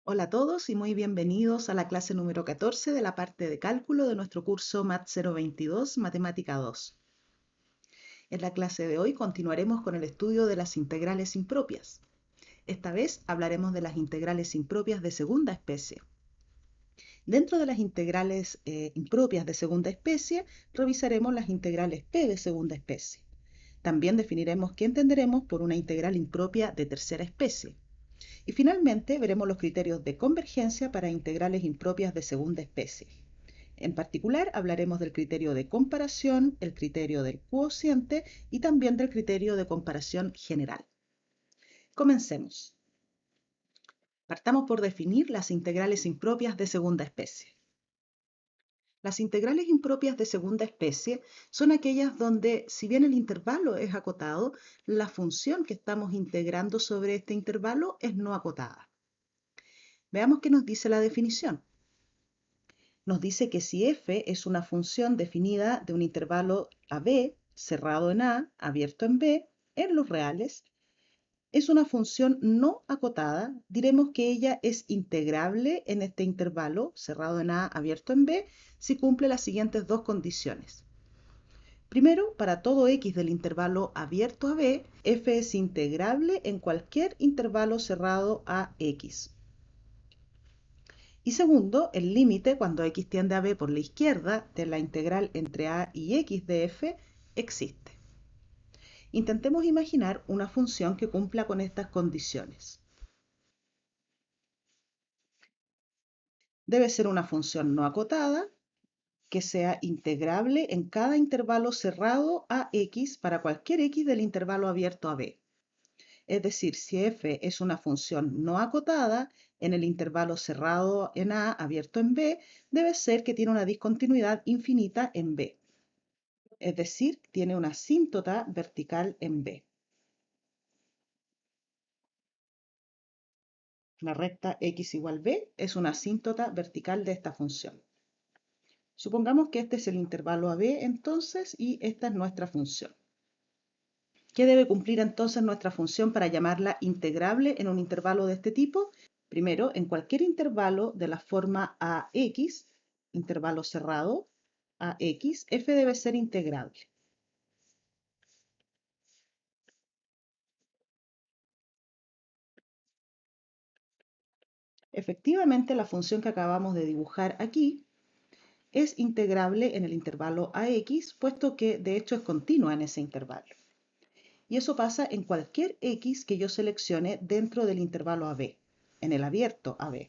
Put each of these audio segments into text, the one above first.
Hola a todos y muy bienvenidos a la clase número 14 de la parte de cálculo de nuestro curso MAT 022, Matemática 2. En la clase de hoy continuaremos con el estudio de las integrales impropias. Esta vez hablaremos de las integrales impropias de segunda especie. Dentro de las integrales impropias de segunda especie, revisaremos las integrales P de segunda especie. También definiremos qué entenderemos por una integral impropia de tercera especie. Y finalmente veremos los criterios de convergencia para integrales impropias de segunda especie. En particular, hablaremos del criterio de comparación, el criterio del cuociente y también del criterio de comparación general. Comencemos. Partamos por definir las integrales impropias de segunda especie. Las integrales impropias de segunda especie son aquellas donde, si bien el intervalo es acotado, la función que estamos integrando sobre este intervalo es no acotada. Veamos qué nos dice la definición. Nos dice que si f es una función definida de un intervalo a b, cerrado en a, abierto en b, en los reales, es una función no acotada, diremos que ella es integrable en este intervalo, cerrado en a, abierto en b, si cumple las siguientes dos condiciones. Primero, para todo x del intervalo abierto a b, f es integrable en cualquier intervalo cerrado a x. Y segundo, el límite cuando x tiende a b por la izquierda de la integral entre a y x de f existe. Intentemos imaginar una función que cumpla con estas condiciones. Debe ser una función no acotada, que sea integrable en cada intervalo cerrado a x para cualquier x del intervalo abierto a b. Es decir, si f es una función no acotada en el intervalo cerrado en a, abierto en b, debe ser que tiene una discontinuidad infinita en b. Es decir, tiene una asíntota vertical en b. La recta x igual b es una asíntota vertical de esta función. Supongamos que este es el intervalo a b entonces y esta es nuestra función. ¿Qué debe cumplir entonces nuestra función para llamarla integrable en un intervalo de este tipo? Primero, en cualquier intervalo de la forma ax, intervalo cerrado, ax, f debe ser integrable. Efectivamente, la función que acabamos de dibujar aquí es integrable en el intervalo ax, puesto que de hecho es continua en ese intervalo. Y eso pasa en cualquier x que yo seleccione dentro del intervalo AB, en el abierto AB.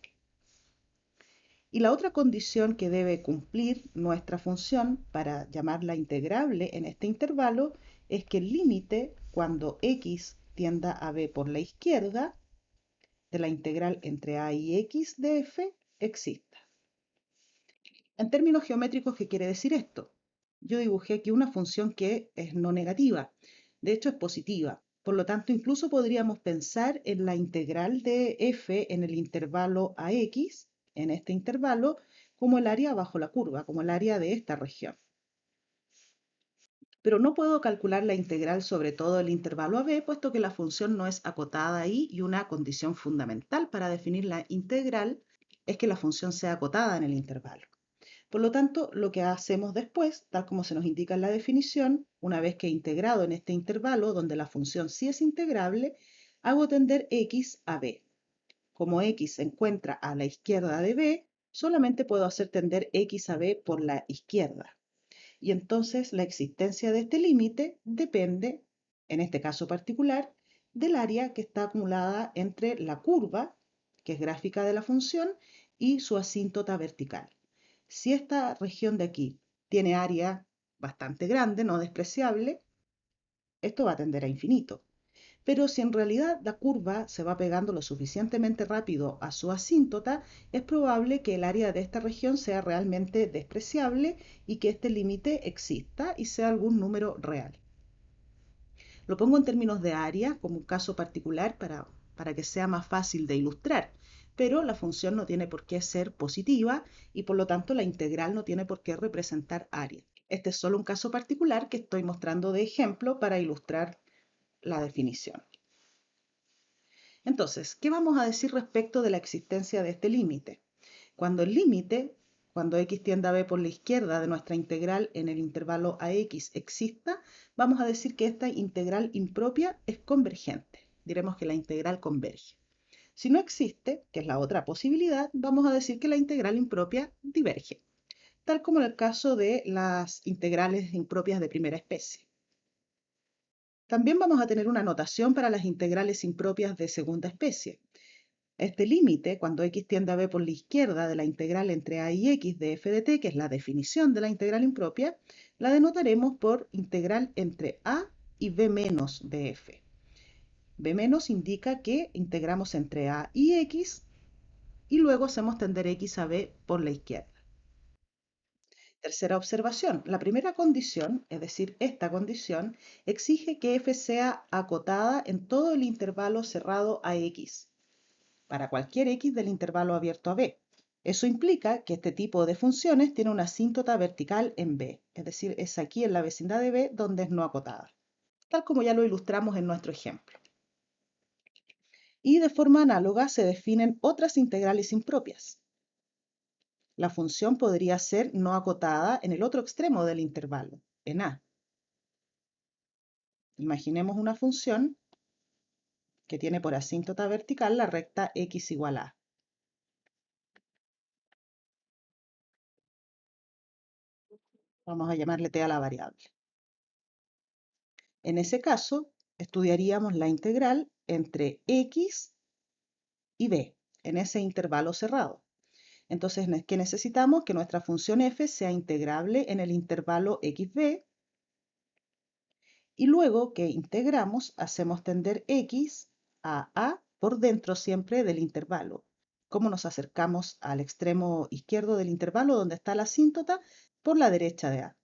Y la otra condición que debe cumplir nuestra función para llamarla integrable en este intervalo es que el límite cuando x tienda a b por la izquierda de la integral entre a y x de f exista. En términos geométricos, ¿qué quiere decir esto? Yo dibujé aquí una función que es no negativa, de hecho es positiva. Por lo tanto, incluso podríamos pensar en la integral de f en el intervalo ax, en este intervalo, como el área bajo la curva, como el área de esta región. Pero no puedo calcular la integral sobre todo el intervalo AB, puesto que la función no es acotada ahí y una condición fundamental para definir la integral es que la función sea acotada en el intervalo. Por lo tanto, lo que hacemos después, tal como se nos indica en la definición, una vez que he integrado en este intervalo donde la función sí es integrable, hago tender x a b. Como x se encuentra a la izquierda de b, solamente puedo hacer tender x a b por la izquierda. Y entonces la existencia de este límite depende, en este caso particular, del área que está acumulada entre la curva, que es gráfica de la función, y su asíntota vertical. Si esta región de aquí tiene área bastante grande, no despreciable, esto va a tender a infinito. Pero si en realidad la curva se va pegando lo suficientemente rápido a su asíntota, es probable que el área de esta región sea realmente despreciable y que este límite exista y sea algún número real. Lo pongo en términos de área como un caso particular para que sea más fácil de ilustrar, pero la función no tiene por qué ser positiva y por lo tanto la integral no tiene por qué representar área. Este es solo un caso particular que estoy mostrando de ejemplo para ilustrar la definición. Entonces, ¿qué vamos a decir respecto de la existencia de este límite? Cuando el límite, cuando x tiende a b por la izquierda de nuestra integral en el intervalo ax exista, vamos a decir que esta integral impropia es convergente. Diremos que la integral converge. Si no existe, que es la otra posibilidad, vamos a decir que la integral impropia diverge, tal como en el caso de las integrales impropias de primera especie. También vamos a tener una notación para las integrales impropias de segunda especie. Este límite, cuando x tiende a b por la izquierda de la integral entre a y x de f de t, que es la definición de la integral impropia, la denotaremos por integral entre a y b menos de f. b menos indica que integramos entre a y x y luego hacemos tender x a b por la izquierda. Tercera observación. La primera condición, es decir, esta condición, exige que f sea acotada en todo el intervalo cerrado a x, para cualquier x del intervalo abierto a b. Eso implica que este tipo de funciones tiene una asíntota vertical en b, es decir, es aquí en la vecindad de b donde es no acotada, tal como ya lo ilustramos en nuestro ejemplo. Y de forma análoga se definen otras integrales impropias. La función podría ser no acotada en el otro extremo del intervalo, en a. Imaginemos una función que tiene por asíntota vertical la recta x igual a. Vamos a llamarle t a la variable. En ese caso, estudiaríamos la integral entre x y b, en ese intervalo cerrado. Entonces, ¿qué necesitamos? Que nuestra función f sea integrable en el intervalo xb, y luego que integramos, hacemos tender x a por dentro siempre del intervalo. ¿Cómo nos acercamos al extremo izquierdo del intervalo donde está la asíntota? Por la derecha de a.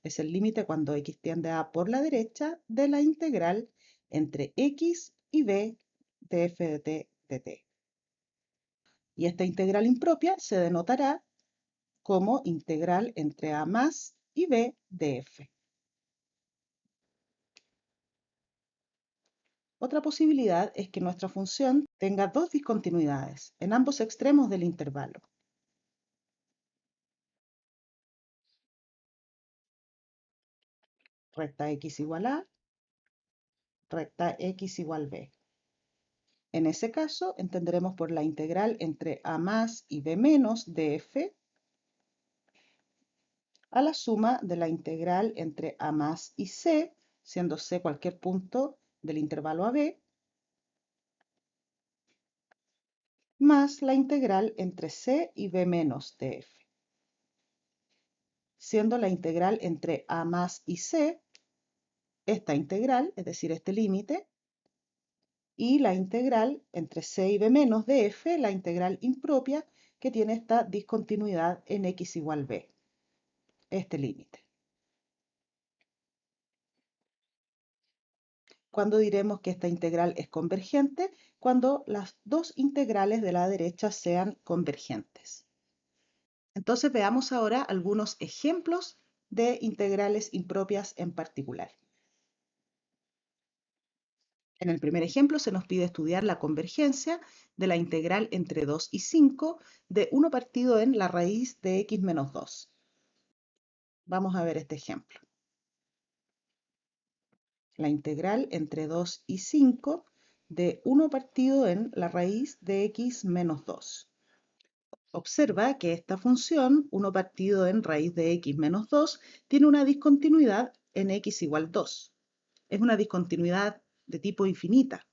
Es el límite cuando x tiende a por la derecha de la integral entre x y b de f de t de t. Y esta integral impropia se denotará como integral entre a más y b de f. Otra posibilidad es que nuestra función tenga dos discontinuidades en ambos extremos del intervalo. Recta x igual a, recta x igual b. En ese caso, entenderemos por la integral entre a más y b menos de f a la suma de la integral entre a más y c, siendo c cualquier punto del intervalo a b, más la integral entre c y b menos de f, siendo la integral entre a más y c esta integral, es decir, este límite, y la integral entre c y b menos de f, la integral impropia, que tiene esta discontinuidad en x igual b, este límite. ¿Cuándo diremos que esta integral es convergente? Cuando las dos integrales de la derecha sean convergentes. Entonces veamos ahora algunos ejemplos de integrales impropias en particular. En el primer ejemplo se nos pide estudiar la convergencia de la integral entre 2 y 5 de 1 partido en la raíz de x menos 2. Vamos a ver este ejemplo. La integral entre 2 y 5 de 1 partido en la raíz de x menos 2. Observa que esta función, 1 partido en raíz de x menos 2, tiene una discontinuidad en x igual 2. Es una discontinuidad de tipo infinita.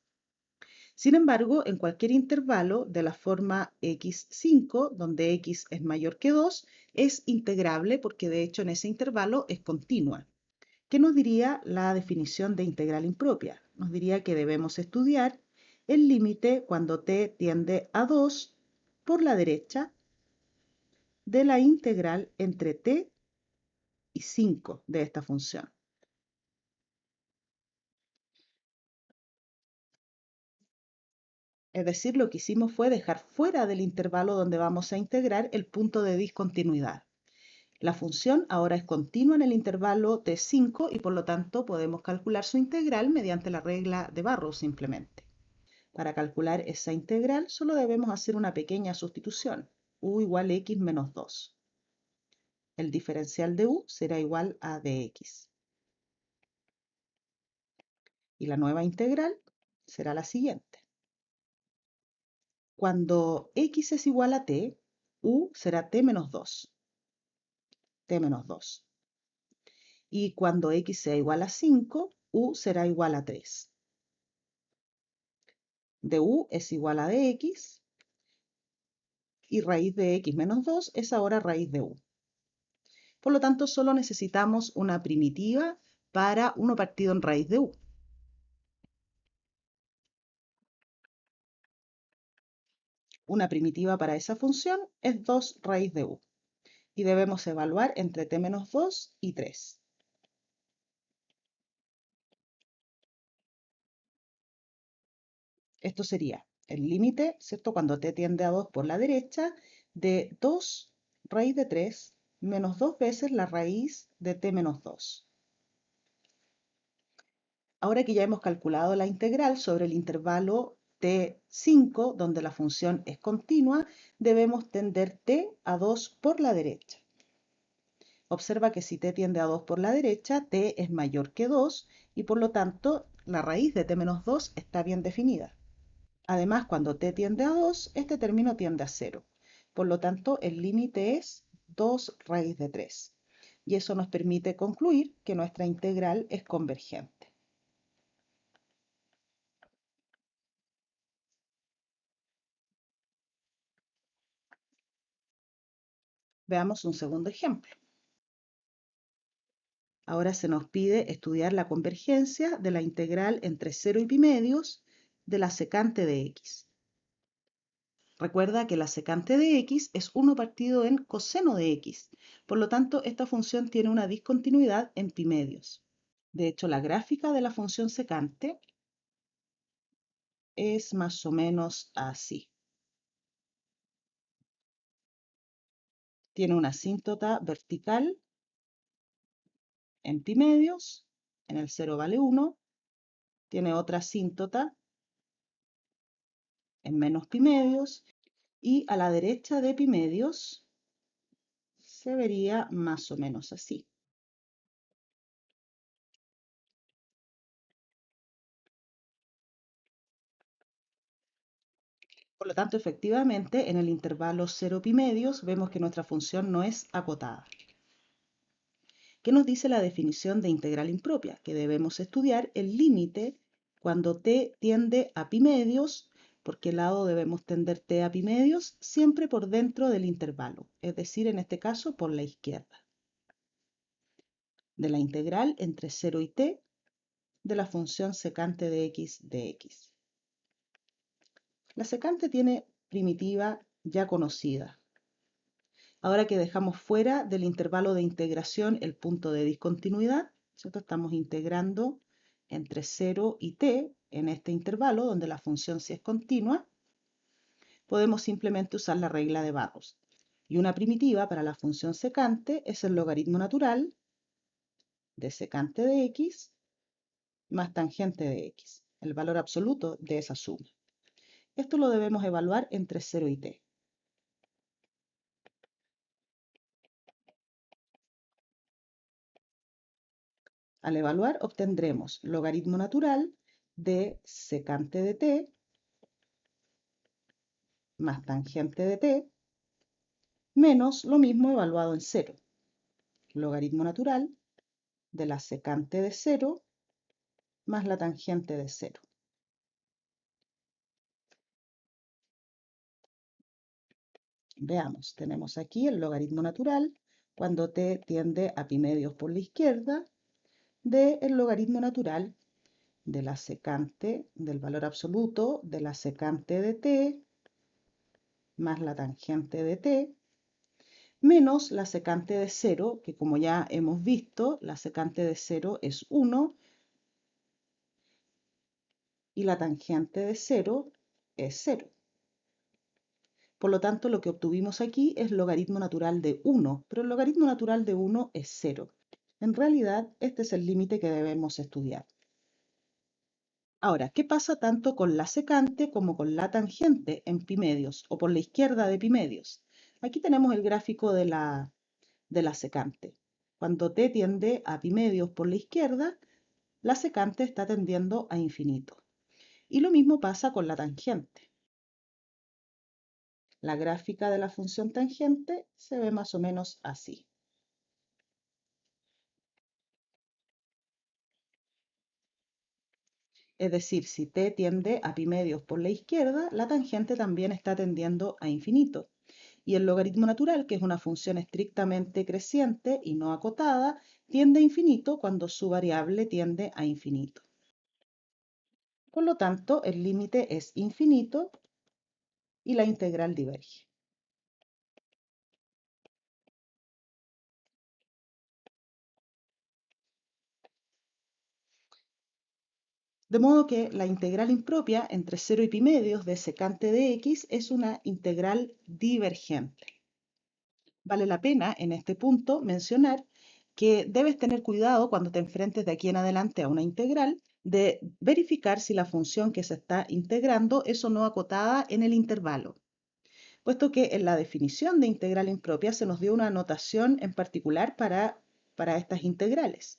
Sin embargo, en cualquier intervalo de la forma x5, donde x es mayor que 2, es integrable porque de hecho en ese intervalo es continua. ¿Qué nos diría la definición de integral impropia? Nos diría que debemos estudiar el límite cuando t tiende a 2 por la derecha de la integral entre t y 5 de esta función. Es decir, lo que hicimos fue dejar fuera del intervalo donde vamos a integrar el punto de discontinuidad. La función ahora es continua en el intervalo t5 y por lo tanto podemos calcular su integral mediante la regla de Barrow simplemente. Para calcular esa integral solo debemos hacer una pequeña sustitución. U igual a x menos 2. El diferencial de u será igual a dx. Y la nueva integral será la siguiente. Cuando x es igual a t, u será t menos 2. T menos 2. Y cuando x sea igual a 5, u será igual a 3. Du es igual a dx y raíz de x menos 2 es ahora raíz de u. Por lo tanto, solo necesitamos una primitiva para 1 partido en raíz de u. Una primitiva para esa función es 2 raíz de u. Y debemos evaluar entre t menos 2 y 3. Esto sería el límite, ¿cierto? Cuando t tiende a 2 por la derecha, de 2 raíz de 3 menos 2 veces la raíz de t menos 2. Ahora que ya hemos calculado la integral sobre el intervalo t5, donde la función es continua, debemos tender t a 2 por la derecha. Observa que si t tiende a 2 por la derecha, t es mayor que 2 y por lo tanto la raíz de t menos 2 está bien definida. Además, cuando t tiende a 2, este término tiende a 0. Por lo tanto, el límite es 2 raíz de 3. Y eso nos permite concluir que nuestra integral es convergente. Veamos un segundo ejemplo. Ahora se nos pide estudiar la convergencia de la integral entre 0 y pi medios de la secante de x. Recuerda que la secante de x es 1 partido en coseno de x. Por lo tanto, esta función tiene una discontinuidad en pi medios. De hecho, la gráfica de la función secante es más o menos así. Tiene una asíntota vertical en pi medios, en el 0 vale 1. Tiene otra asíntota en menos pi medios. Y a la derecha de pi medios se vería más o menos así. Por lo tanto, efectivamente, en el intervalo 0 pi medios vemos que nuestra función no es acotada. ¿Qué nos dice la definición de integral impropia? Que debemos estudiar el límite cuando t tiende a pi medios. ¿Por qué lado debemos tender t a pi medios? Siempre por dentro del intervalo, es decir, en este caso por la izquierda. De la integral entre 0 y t de la función secante de x de x. La secante tiene primitiva ya conocida. Ahora que dejamos fuera del intervalo de integración el punto de discontinuidad, ¿cierto? Estamos integrando entre 0 y t en este intervalo donde la función sí es continua, podemos simplemente usar la regla de Barrows. Y una primitiva para la función secante es el logaritmo natural de secante de x más tangente de x, el valor absoluto de esa suma. Esto lo debemos evaluar entre 0 y t. Al evaluar obtendremos logaritmo natural de secante de t más tangente de t menos lo mismo evaluado en 0. Logaritmo natural de la secante de 0 más la tangente de 0. Veamos, tenemos aquí el logaritmo natural cuando t tiende a pi medios por la izquierda del logaritmo natural de la secante del valor absoluto de la secante de t más la tangente de t menos la secante de 0, que como ya hemos visto, la secante de 0 es 1 y la tangente de 0 es 0. Por lo tanto, lo que obtuvimos aquí es logaritmo natural de 1, pero el logaritmo natural de 1 es 0. En realidad, este es el límite que debemos estudiar. Ahora, ¿qué pasa tanto con la secante como con la tangente en pi medios o por la izquierda de pi medios? Aquí tenemos el gráfico de la secante. Cuando t tiende a pi medios por la izquierda, la secante está tendiendo a infinito. Y lo mismo pasa con la tangente. La gráfica de la función tangente se ve más o menos así. Es decir, si t tiende a pi medios por la izquierda, la tangente también está tendiendo a infinito. Y el logaritmo natural, que es una función estrictamente creciente y no acotada, tiende a infinito cuando su variable tiende a infinito. Por lo tanto, el límite es infinito y la integral diverge. De modo que la integral impropia entre 0 y pi medios de secante de x es una integral divergente. Vale la pena en este punto mencionar que debes tener cuidado cuando te enfrentes de aquí en adelante a una integral de verificar si la función que se está integrando es o no acotada en el intervalo, puesto que en la definición de integral impropia se nos dio una notación en particular para estas integrales.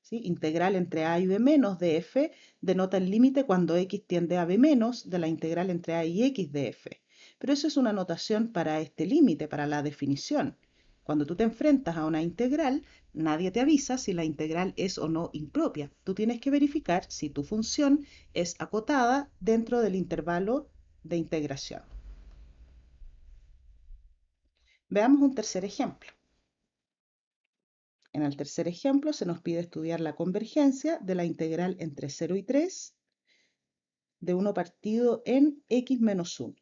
¿Sí? Integral entre a y b menos de f denota el límite cuando x tiende a b menos de la integral entre a y x de f. Pero eso es una notación para este límite, para la definición. Cuando tú te enfrentas a una integral, nadie te avisa si la integral es o no impropia. Tú tienes que verificar si tu función es acotada dentro del intervalo de integración. Veamos un tercer ejemplo. En el tercer ejemplo se nos pide estudiar la convergencia de la integral entre 0 y 3 de 1 partido en x menos 1.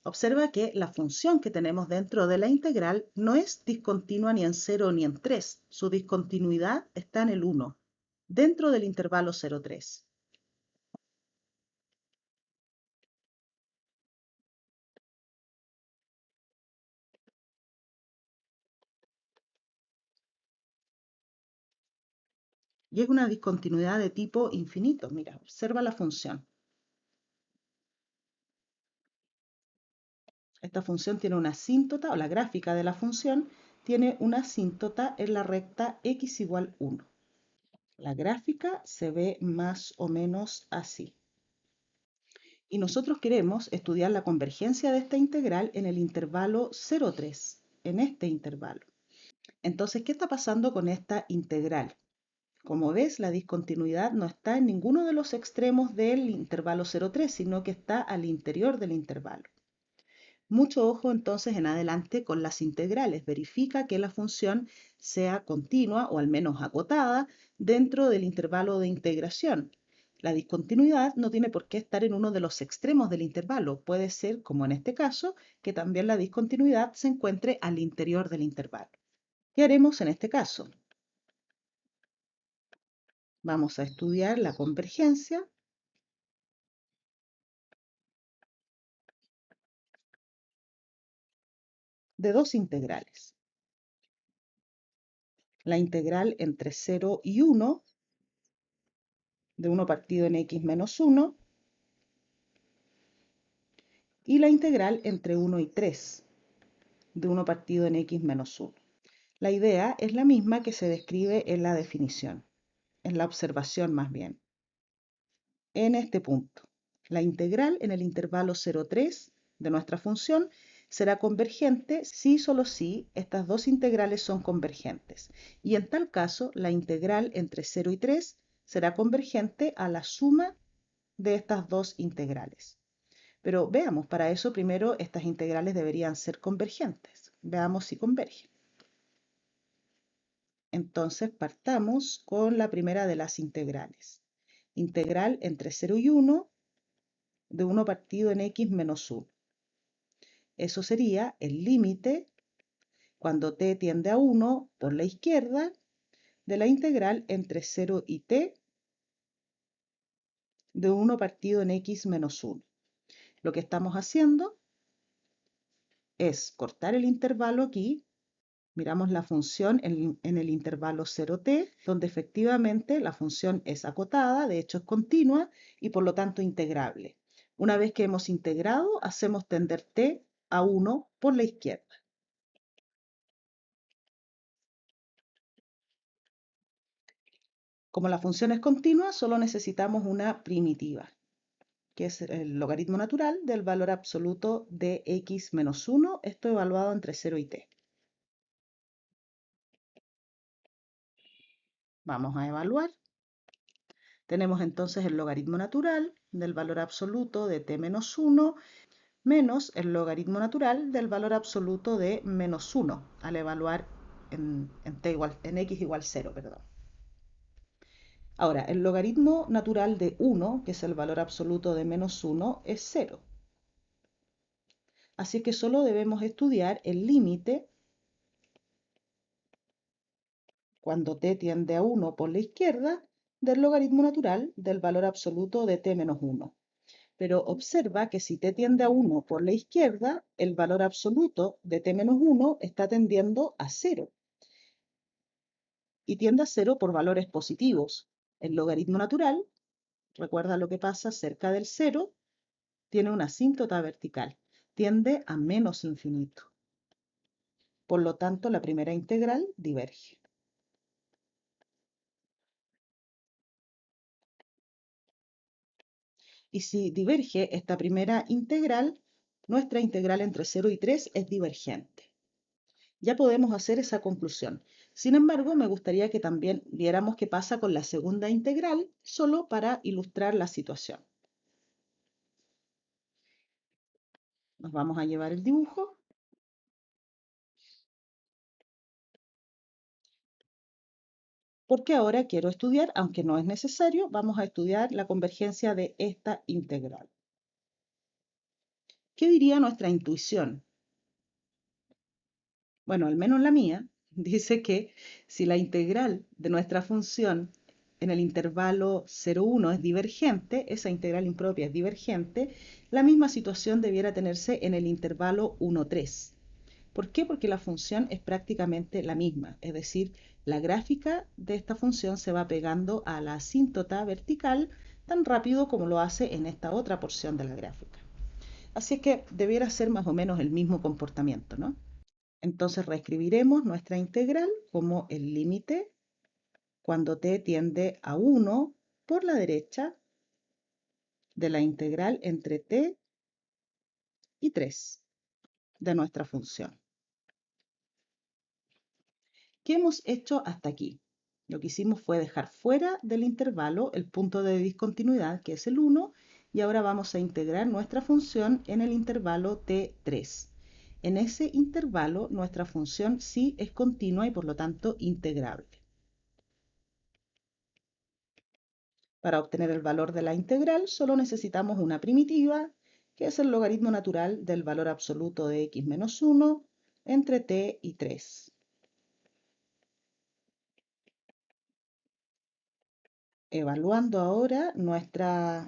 Observa que la función que tenemos dentro de la integral no es discontinua ni en 0 ni en 3. Su discontinuidad está en el 1, dentro del intervalo 0,3. Y es una discontinuidad de tipo infinito. Mira, observa la función. Esta función tiene una asíntota, o la gráfica de la función tiene una asíntota en la recta x igual 1. La gráfica se ve más o menos así. Y nosotros queremos estudiar la convergencia de esta integral en el intervalo 0,3, en este intervalo. Entonces, ¿qué está pasando con esta integral? Como ves, la discontinuidad no está en ninguno de los extremos del intervalo 0,3, sino que está al interior del intervalo. Mucho ojo entonces en adelante con las integrales. Verifica que la función sea continua o al menos acotada dentro del intervalo de integración. La discontinuidad no tiene por qué estar en uno de los extremos del intervalo. Puede ser, como en este caso, que también la discontinuidad se encuentre al interior del intervalo. ¿Qué haremos en este caso? Vamos a estudiar la convergencia de dos integrales. La integral entre 0 y 1 de 1 partido en x menos 1 y la integral entre 1 y 3 de 1 partido en x menos 1. La idea es la misma que se describe en la definición, en la observación más bien. En este punto, la integral en el intervalo 0,3 de nuestra función será convergente si y solo si estas dos integrales son convergentes. Y en tal caso, la integral entre 0 y 3 será convergente a la suma de estas dos integrales. Pero veamos, para eso primero estas integrales deberían ser convergentes. Veamos si convergen. Entonces partamos con la primera de las integrales. Integral entre 0 y 1 de 1 partido en x menos 1. Eso sería el límite cuando t tiende a 1 por la izquierda de la integral entre 0 y t de 1 partido en x menos 1. Lo que estamos haciendo es cortar el intervalo aquí Miramos la función en el intervalo 0t, donde efectivamente la función es acotada, de hecho es continua y por lo tanto integrable. Una vez que hemos integrado, hacemos tender t a 1 por la izquierda. Como la función es continua, solo necesitamos una primitiva, que es el logaritmo natural del valor absoluto de x menos 1, esto evaluado entre 0 y t. Vamos a evaluar. Tenemos entonces el logaritmo natural del valor absoluto de t menos 1 menos el logaritmo natural del valor absoluto de menos 1 al evaluar en x igual 0. Perdón. Ahora, el logaritmo natural de 1, que es el valor absoluto de menos 1, es 0. Así que solo debemos estudiar el límite cuando t tiende a 1 por la izquierda del logaritmo natural del valor absoluto de t menos 1. Pero observa que si t tiende a 1 por la izquierda, el valor absoluto de t menos 1 está tendiendo a 0. Y tiende a 0 por valores positivos. El logaritmo natural, recuerda lo que pasa cerca del 0, tiene una asíntota vertical, tiende a menos infinito. Por lo tanto, la primera integral diverge. Y si diverge esta primera integral, nuestra integral entre 0 y 3 es divergente. Ya podemos hacer esa conclusión. Sin embargo, me gustaría que también viéramos qué pasa con la segunda integral, solo para ilustrar la situación. Nos vamos a llevar el dibujo. Porque ahora quiero estudiar, aunque no es necesario, vamos a estudiar la convergencia de esta integral. ¿Qué diría nuestra intuición? Bueno, al menos la mía, dice que si la integral de nuestra función en el intervalo 0,1 es divergente, esa integral impropia es divergente, la misma situación debiera tenerse en el intervalo 1,3. ¿Por qué? Porque la función es prácticamente la misma, es decir, la gráfica de esta función se va pegando a la asíntota vertical tan rápido como lo hace en esta otra porción de la gráfica. Así es que debiera ser más o menos el mismo comportamiento, ¿no? Entonces reescribiremos nuestra integral como el límite cuando t tiende a 1 por la derecha de la integral entre t y 3 de nuestra función. ¿Qué hemos hecho hasta aquí? Lo que hicimos fue dejar fuera del intervalo el punto de discontinuidad, que es el 1, y ahora vamos a integrar nuestra función en el intervalo t3. En ese intervalo nuestra función sí es continua y por lo tanto integrable. Para obtener el valor de la integral solo necesitamos una primitiva, que es el logaritmo natural del valor absoluto de x menos 1 entre t y 3. Evaluando ahora nuestra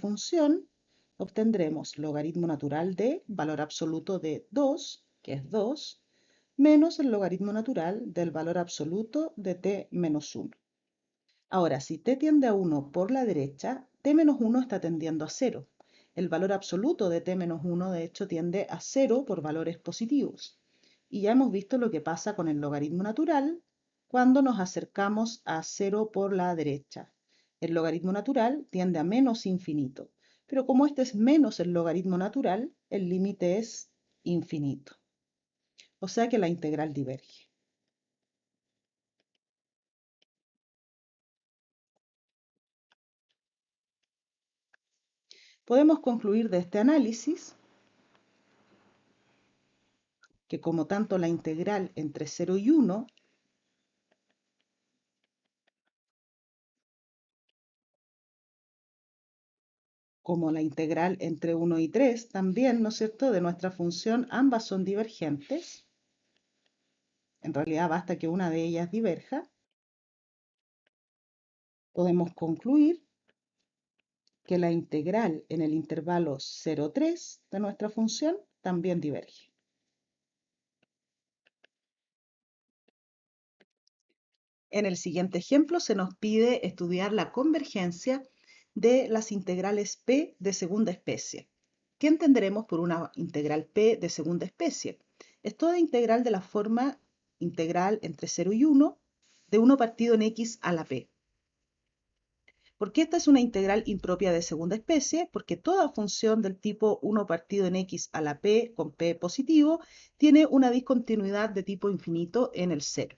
función, obtendremos logaritmo natural de valor absoluto de 2, que es 2, menos el logaritmo natural del valor absoluto de t menos 1. Ahora, si t tiende a 1 por la derecha, t menos 1 está tendiendo a 0. El valor absoluto de t menos 1, de hecho, tiende a 0 por valores positivos. Y ya hemos visto lo que pasa con el logaritmo natural cuando nos acercamos a 0 por la derecha. El logaritmo natural tiende a menos infinito. Pero como este es menos el logaritmo natural, el límite es infinito. O sea que la integral diverge. Podemos concluir de este análisis que como tanto la integral entre 0 y 1 como la integral entre 1 y 3 también, ¿no es cierto?, de nuestra función, ambas son divergentes. En realidad basta que una de ellas diverja. Podemos concluir que la integral en el intervalo 0,3 de nuestra función también diverge. En el siguiente ejemplo se nos pide estudiar la convergencia de las integrales p de segunda especie. ¿Qué entenderemos por una integral p de segunda especie? Es toda integral de la forma integral entre 0 y 1 de 1 partido en x a la p. ¿Por qué esta es una integral impropia de segunda especie? Porque toda función del tipo 1 partido en x a la p con p positivo tiene una discontinuidad de tipo infinito en el 0.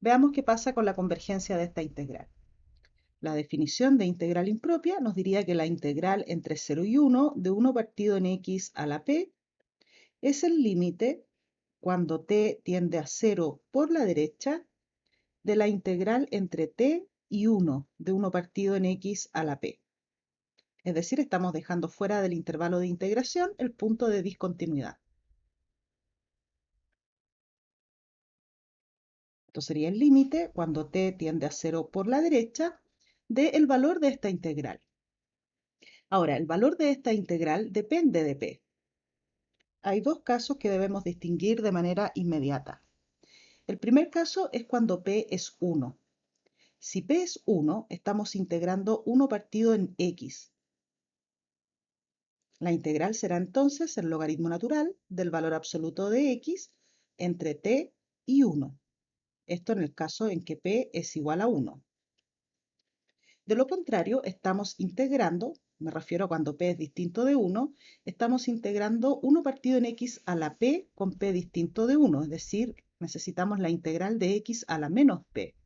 Veamos qué pasa con la convergencia de esta integral. La definición de integral impropia nos diría que la integral entre 0 y 1 de 1 partido en x a la p es el límite, cuando t tiende a 0 por la derecha, de la integral entre t y 1 de 1 partido en x a la p. Es decir, estamos dejando fuera del intervalo de integración el punto de discontinuidad. Esto sería el límite, cuando t tiende a 0 por la derecha, del valor de esta integral. Ahora, el valor de esta integral depende de p. Hay dos casos que debemos distinguir de manera inmediata. El primer caso es cuando p es 1. Si p es 1, estamos integrando 1 partido en x. La integral será entonces el logaritmo natural del valor absoluto de x entre t y 1. Esto en el caso en que p es igual a 1. De lo contrario, estamos integrando, me refiero a cuando p es distinto de 1, estamos integrando 1 partido en x a la p con p distinto de 1, es decir, necesitamos la integral de x a la menos p.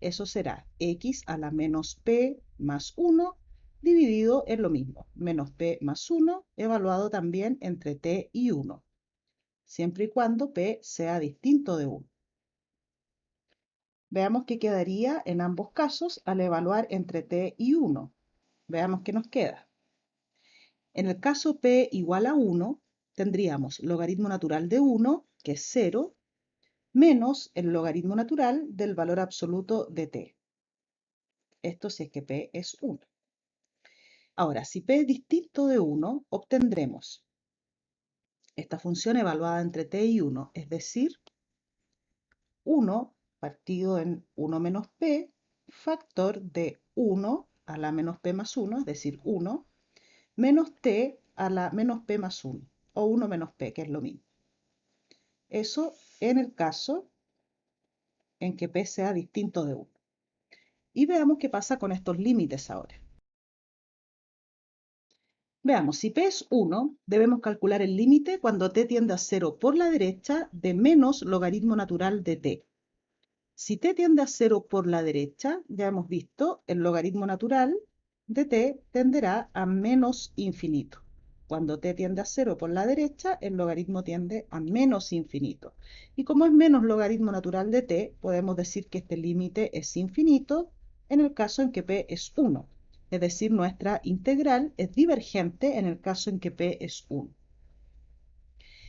Eso será x a la menos p más 1 dividido en lo mismo, menos p más 1, evaluado también entre t y 1, siempre y cuando p sea distinto de 1. Veamos qué quedaría en ambos casos al evaluar entre t y 1. Veamos qué nos queda. En el caso p igual a 1, tendríamos logaritmo natural de 1, que es 0, menos el logaritmo natural del valor absoluto de t. Esto si es que p es 1. Ahora, si p es distinto de 1, obtendremos esta función evaluada entre t y 1, es decir, 1 partido en 1 menos p, factor de 1 a la menos p más 1, es decir, 1, menos t a la menos p más 1, o 1 menos p, que es lo mismo. Eso en el caso en que p sea distinto de 1. Y veamos qué pasa con estos límites ahora. Veamos, si p es 1, debemos calcular el límite cuando t tiende a 0 por la derecha de menos logaritmo natural de t. Si t tiende a 0 por la derecha, ya hemos visto, el logaritmo natural de t tenderá a menos infinito. Cuando t tiende a 0 por la derecha, el logaritmo tiende a menos infinito. Y como es menos logaritmo natural de t, podemos decir que este límite es infinito en el caso en que p es 1. Es decir, nuestra integral es divergente en el caso en que p es 1.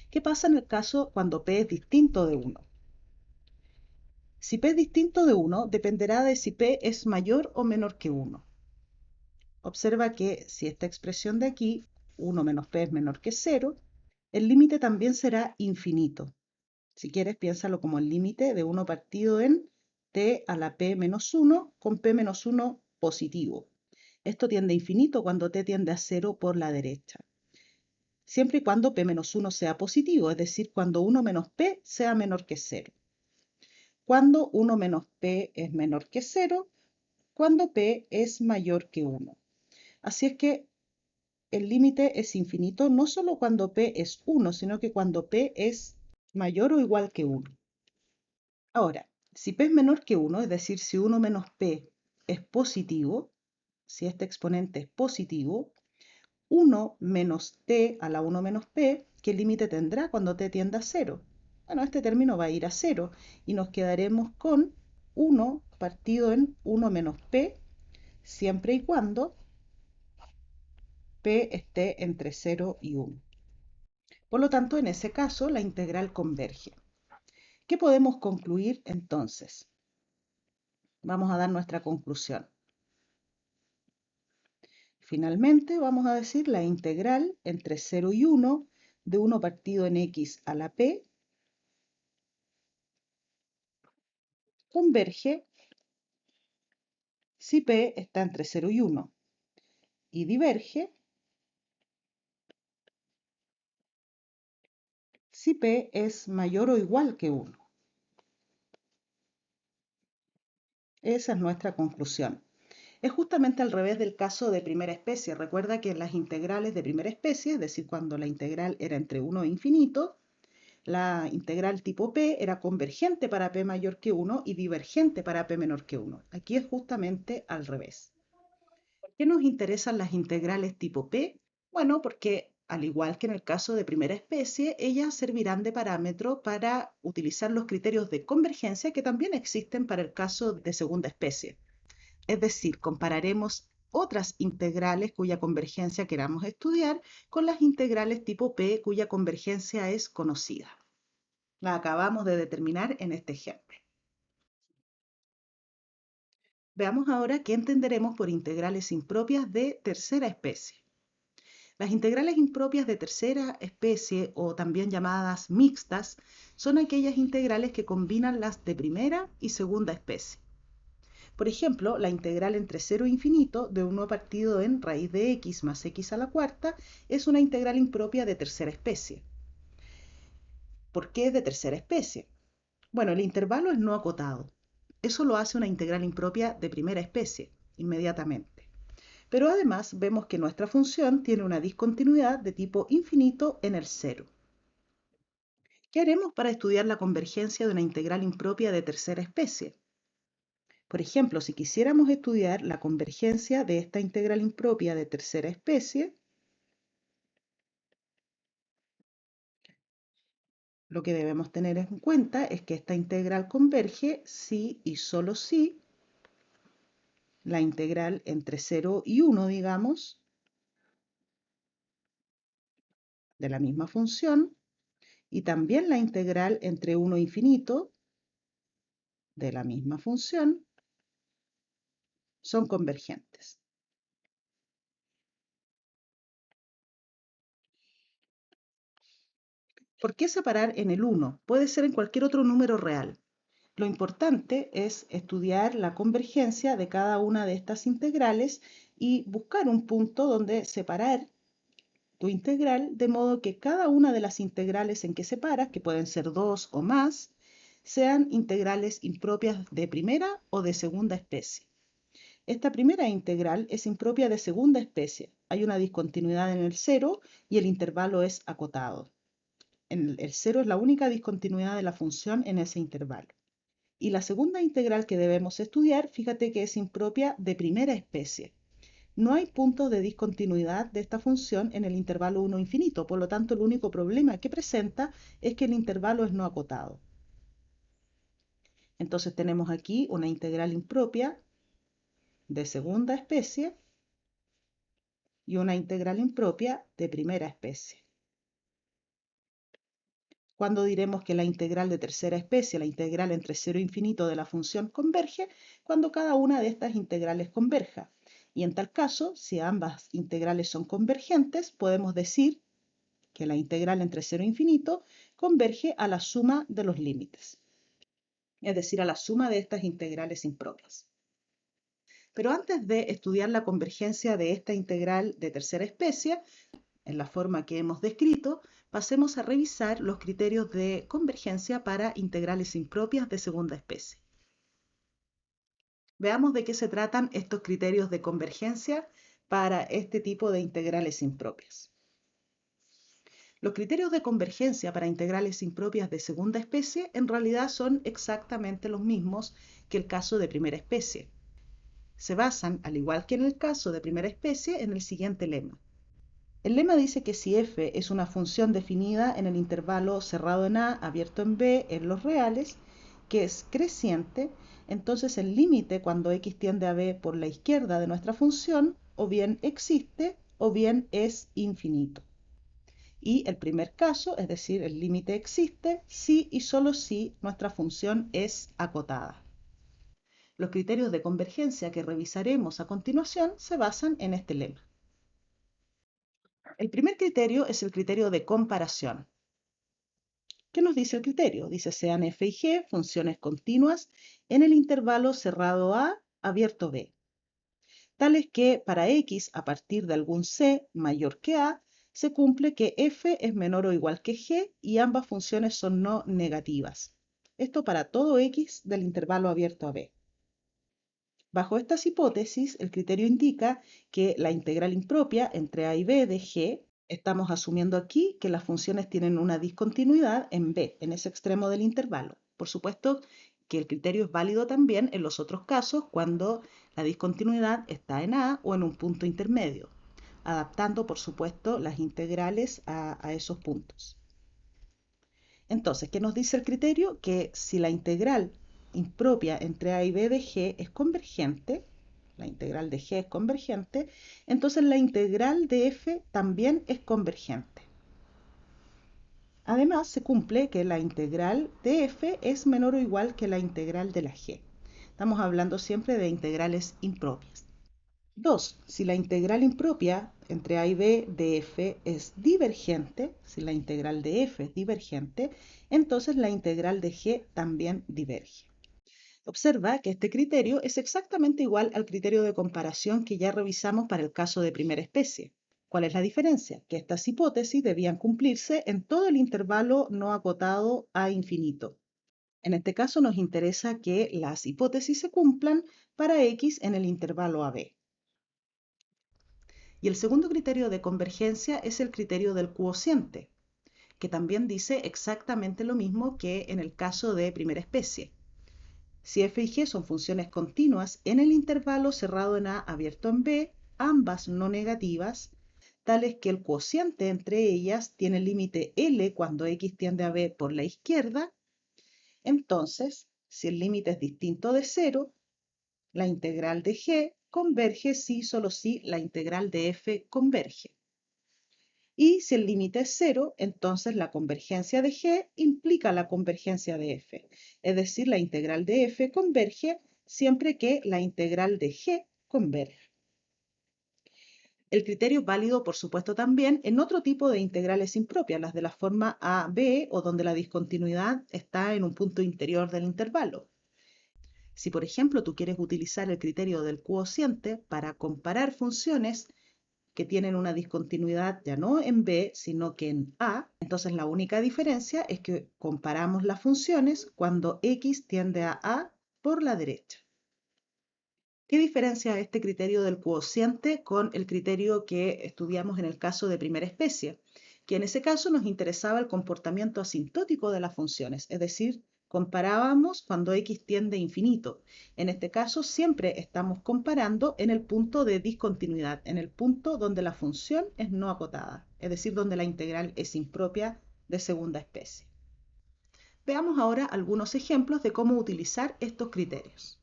¿Qué pasa en el caso cuando p es distinto de 1? Si p es distinto de 1, dependerá de si p es mayor o menor que 1. Observa que si esta expresión de aquí, 1 menos p es menor que 0, el límite también será infinito. Si quieres, piénsalo como el límite de 1 partido en t a la p menos 1 con p menos 1 positivo. Esto tiende a infinito cuando t tiende a 0 por la derecha. Siempre y cuando p menos 1 sea positivo, es decir, cuando 1 menos p sea menor que 0. Cuando 1 menos p es menor que 0, cuando p es mayor que 1. Así es que el límite es infinito no solo cuando p es 1, sino que cuando p es mayor o igual que 1. Ahora, si p es menor que 1, es decir, si 1 menos p es positivo, si este exponente es positivo, 1 menos t a la 1 menos p, ¿qué límite tendrá cuando t tienda a 0? Bueno, este término va a ir a 0 y nos quedaremos con 1 partido en 1 menos p, siempre y cuando p esté entre 0 y 1. Por lo tanto, en ese caso, la integral converge. ¿Qué podemos concluir entonces? Vamos a dar nuestra conclusión. Finalmente, vamos a decir la integral entre 0 y 1 de 1 partido en x a la p converge si P está entre 0 y 1 y diverge si P es mayor o igual que 1. Esa es nuestra conclusión. Es justamente al revés del caso de primera especie. Recuerda que en las integrales de primera especie, es decir, cuando la integral era entre 1 e infinito, la integral tipo P era convergente para P mayor que 1 y divergente para P menor que 1. Aquí es justamente al revés. ¿Por qué nos interesan las integrales tipo P? Bueno, porque al igual que en el caso de primera especie, ellas servirán de parámetro para utilizar los criterios de convergencia que también existen para el caso de segunda especie. Es decir, compararemos otras integrales cuya convergencia queramos estudiar con las integrales tipo P cuya convergencia es conocida. La acabamos de determinar en este ejemplo. Veamos ahora qué entenderemos por integrales impropias de tercera especie. Las integrales impropias de tercera especie, o también llamadas mixtas, son aquellas integrales que combinan las de primera y segunda especie. Por ejemplo, la integral entre 0 e infinito de 1 partido en raíz de x más x a la cuarta es una integral impropia de tercera especie. ¿Por qué de tercera especie? Bueno, el intervalo es no acotado. Eso lo hace una integral impropia de primera especie, inmediatamente. Pero además vemos que nuestra función tiene una discontinuidad de tipo infinito en el cero. ¿Qué haremos para estudiar la convergencia de una integral impropia de tercera especie? Por ejemplo, si quisiéramos estudiar la convergencia de esta integral impropia de tercera especie, lo que debemos tener en cuenta es que esta integral converge si y solo si la integral entre 0 y 1, digamos, de la misma función, y también la integral entre 1 e infinito de la misma función, son convergentes. ¿Por qué separar en el 1? Puede ser en cualquier otro número real. Lo importante es estudiar la convergencia de cada una de estas integrales y buscar un punto donde separar tu integral de modo que cada una de las integrales en que separas, que pueden ser dos o más, sean integrales impropias de primera o de segunda especie. Esta primera integral es impropia de segunda especie. Hay una discontinuidad en el cero y el intervalo es acotado. El cero es la única discontinuidad de la función en ese intervalo. Y la segunda integral que debemos estudiar, fíjate que es impropia de primera especie. No hay puntos de discontinuidad de esta función en el intervalo 1 infinito, por lo tanto el único problema que presenta es que el intervalo es no acotado. Entonces tenemos aquí una integral impropia de segunda especie y una integral impropia de primera especie. ¿Cuándo diremos que la integral de tercera especie, la integral entre 0 e infinito de la función converge? Cuando cada una de estas integrales converja. Y en tal caso, si ambas integrales son convergentes, podemos decir que la integral entre 0 e infinito converge a la suma de los límites, es decir, a la suma de estas integrales impropias. Pero antes de estudiar la convergencia de esta integral de tercera especie, en la forma que hemos descrito, pasemos a revisar los criterios de convergencia para integrales impropias de segunda especie. Veamos de qué se tratan estos criterios de convergencia para este tipo de integrales impropias. Los criterios de convergencia para integrales impropias de segunda especie en realidad son exactamente los mismos que el caso de primera especie. Se basan, al igual que en el caso de primera especie, en el siguiente lema. El lema dice que si f es una función definida en el intervalo cerrado en A, abierto en B, en los reales, que es creciente, entonces el límite cuando x tiende a B por la izquierda de nuestra función o bien existe o bien es infinito. Y el primer caso, es decir, el límite existe si y solo si nuestra función es acotada. Los criterios de convergencia que revisaremos a continuación se basan en este lema. El primer criterio es el criterio de comparación. ¿Qué nos dice el criterio? Dice sean f y g funciones continuas en el intervalo cerrado A abierto B, tales que para x a partir de algún c mayor que A se cumple que f es menor o igual que g y ambas funciones son no negativas. Esto para todo x del intervalo abierto a B. Bajo estas hipótesis, el criterio indica que la integral impropia entre a y b de g, estamos asumiendo aquí que las funciones tienen una discontinuidad en b, en ese extremo del intervalo. Por supuesto que el criterio es válido también en los otros casos cuando la discontinuidad está en a o en un punto intermedio, adaptando, por supuesto, las integrales a esos puntos. Entonces, ¿qué nos dice el criterio? Que si la integral impropia entre a y b de g es convergente, la integral de g es convergente, entonces la integral de f también es convergente. Además, se cumple que la integral de f es menor o igual que la integral de la g. Estamos hablando siempre de integrales impropias. 2. Si la integral impropia entre a y b de f es divergente, si la integral de f es divergente, entonces la integral de g también diverge. Observa que este criterio es exactamente igual al criterio de comparación que ya revisamos para el caso de primera especie. ¿Cuál es la diferencia? Que estas hipótesis debían cumplirse en todo el intervalo no acotado a infinito. En este caso nos interesa que las hipótesis se cumplan para x en el intervalo AB. Y el segundo criterio de convergencia es el criterio del cuociente, que también dice exactamente lo mismo que en el caso de primera especie. Si f y g son funciones continuas en el intervalo cerrado en A abierto en B, ambas no negativas, tales que el cuociente entre ellas tiene el límite L cuando x tiende a B por la izquierda, entonces, si el límite es distinto de cero, la integral de g converge si y solo si la integral de f converge. Y si el límite es cero, entonces la convergencia de g implica la convergencia de f. Es decir, la integral de f converge siempre que la integral de g converge. El criterio es válido, por supuesto, también en otro tipo de integrales impropias, las de la forma a, b o donde la discontinuidad está en un punto interior del intervalo. Si, por ejemplo, tú quieres utilizar el criterio del cuociente para comparar funciones que tienen una discontinuidad ya no en B, sino que en A, entonces la única diferencia es que comparamos las funciones cuando x tiende a A por la derecha. ¿Qué diferencia este criterio del cuociente con el criterio que estudiamos en el caso de primera especie? Que en ese caso nos interesaba el comportamiento asintótico de las funciones, es decir, comparábamos cuando x tiende a infinito. En este caso siempre estamos comparando en el punto de discontinuidad, en el punto donde la función es no acotada, es decir, donde la integral es impropia de segunda especie. Veamos ahora algunos ejemplos de cómo utilizar estos criterios.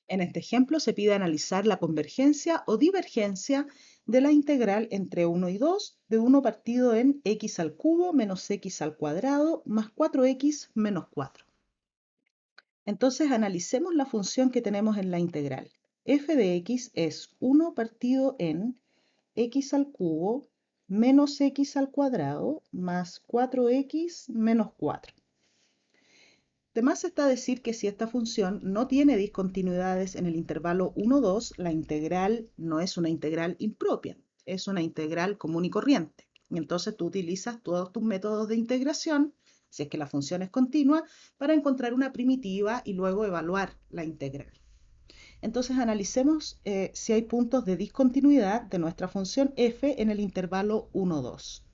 En este ejemplo se pide analizar la convergencia o divergencia de la integral entre 1 y 2 de 1 partido en x al cubo menos x al cuadrado más 4x menos 4. Entonces analicemos la función que tenemos en la integral. F de x es 1 partido en x al cubo menos x al cuadrado más 4x menos 4. De más está decir que si esta función no tiene discontinuidades en el intervalo 1, 2, la integral no es una integral impropia, es una integral común y corriente. Y entonces tú utilizas todos tus métodos de integración, si es que la función es continua, para encontrar una primitiva y luego evaluar la integral. Entonces analicemos si hay puntos de discontinuidad de nuestra función f en el intervalo 1, 2.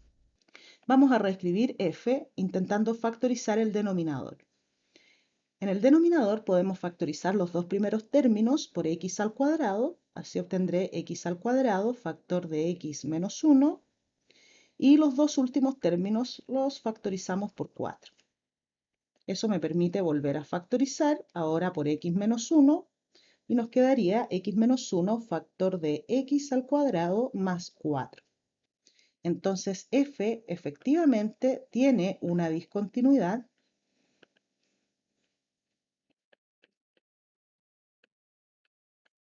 Vamos a reescribir f intentando factorizar el denominador. En el denominador podemos factorizar los dos primeros términos por x al cuadrado, así obtendré x al cuadrado factor de x menos 1, y los dos últimos términos los factorizamos por 4. Eso me permite volver a factorizar ahora por x menos 1, y nos quedaría x menos 1 factor de x al cuadrado más 4. Entonces f efectivamente tiene una discontinuidad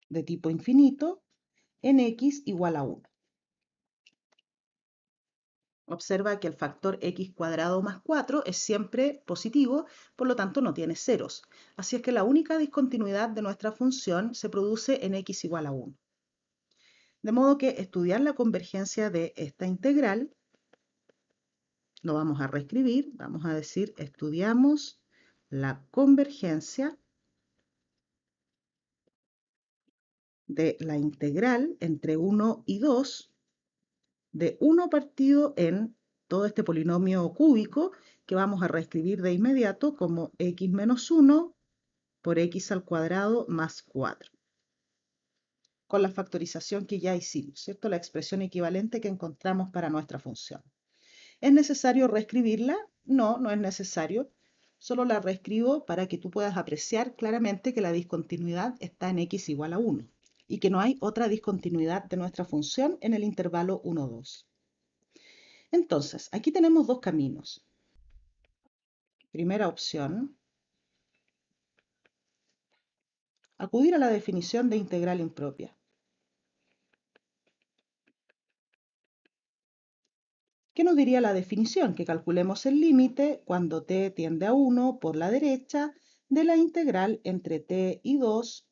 de tipo infinito en x igual a 1. Observa que el factor x cuadrado más 4 es siempre positivo, por lo tanto no tiene ceros. Así es que la única discontinuidad de nuestra función se produce en x igual a 1. De modo que estudiar la convergencia de esta integral, lo vamos a reescribir, vamos a decir estudiamos la convergencia de la integral entre 1 y 2 de 1 partido en todo este polinomio cúbico que vamos a reescribir de inmediato como x menos 1 por x al cuadrado más 4, con la factorización que ya hicimos, ¿cierto? La expresión equivalente que encontramos para nuestra función. ¿Es necesario reescribirla? No, no es necesario. Solo la reescribo para que tú puedas apreciar claramente que la discontinuidad está en x igual a 1 y que no hay otra discontinuidad de nuestra función en el intervalo 1, 2. Entonces, aquí tenemos dos caminos. Primera opción, acudir a la definición de integral impropia. ¿Qué nos diría la definición? Que calculemos el límite cuando t tiende a 1 por la derecha de la integral entre t y 2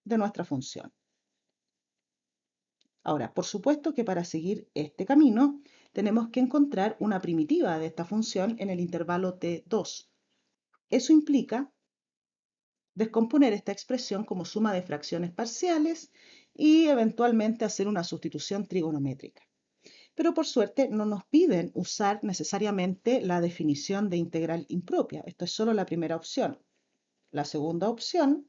de nuestra función. Ahora, por supuesto que para seguir este camino tenemos que encontrar una primitiva de esta función en el intervalo t2. Eso implica descomponer esta expresión como suma de fracciones parciales y eventualmente hacer una sustitución trigonométrica. Pero por suerte no nos piden usar necesariamente la definición de integral impropia. Esto es solo la primera opción. La segunda opción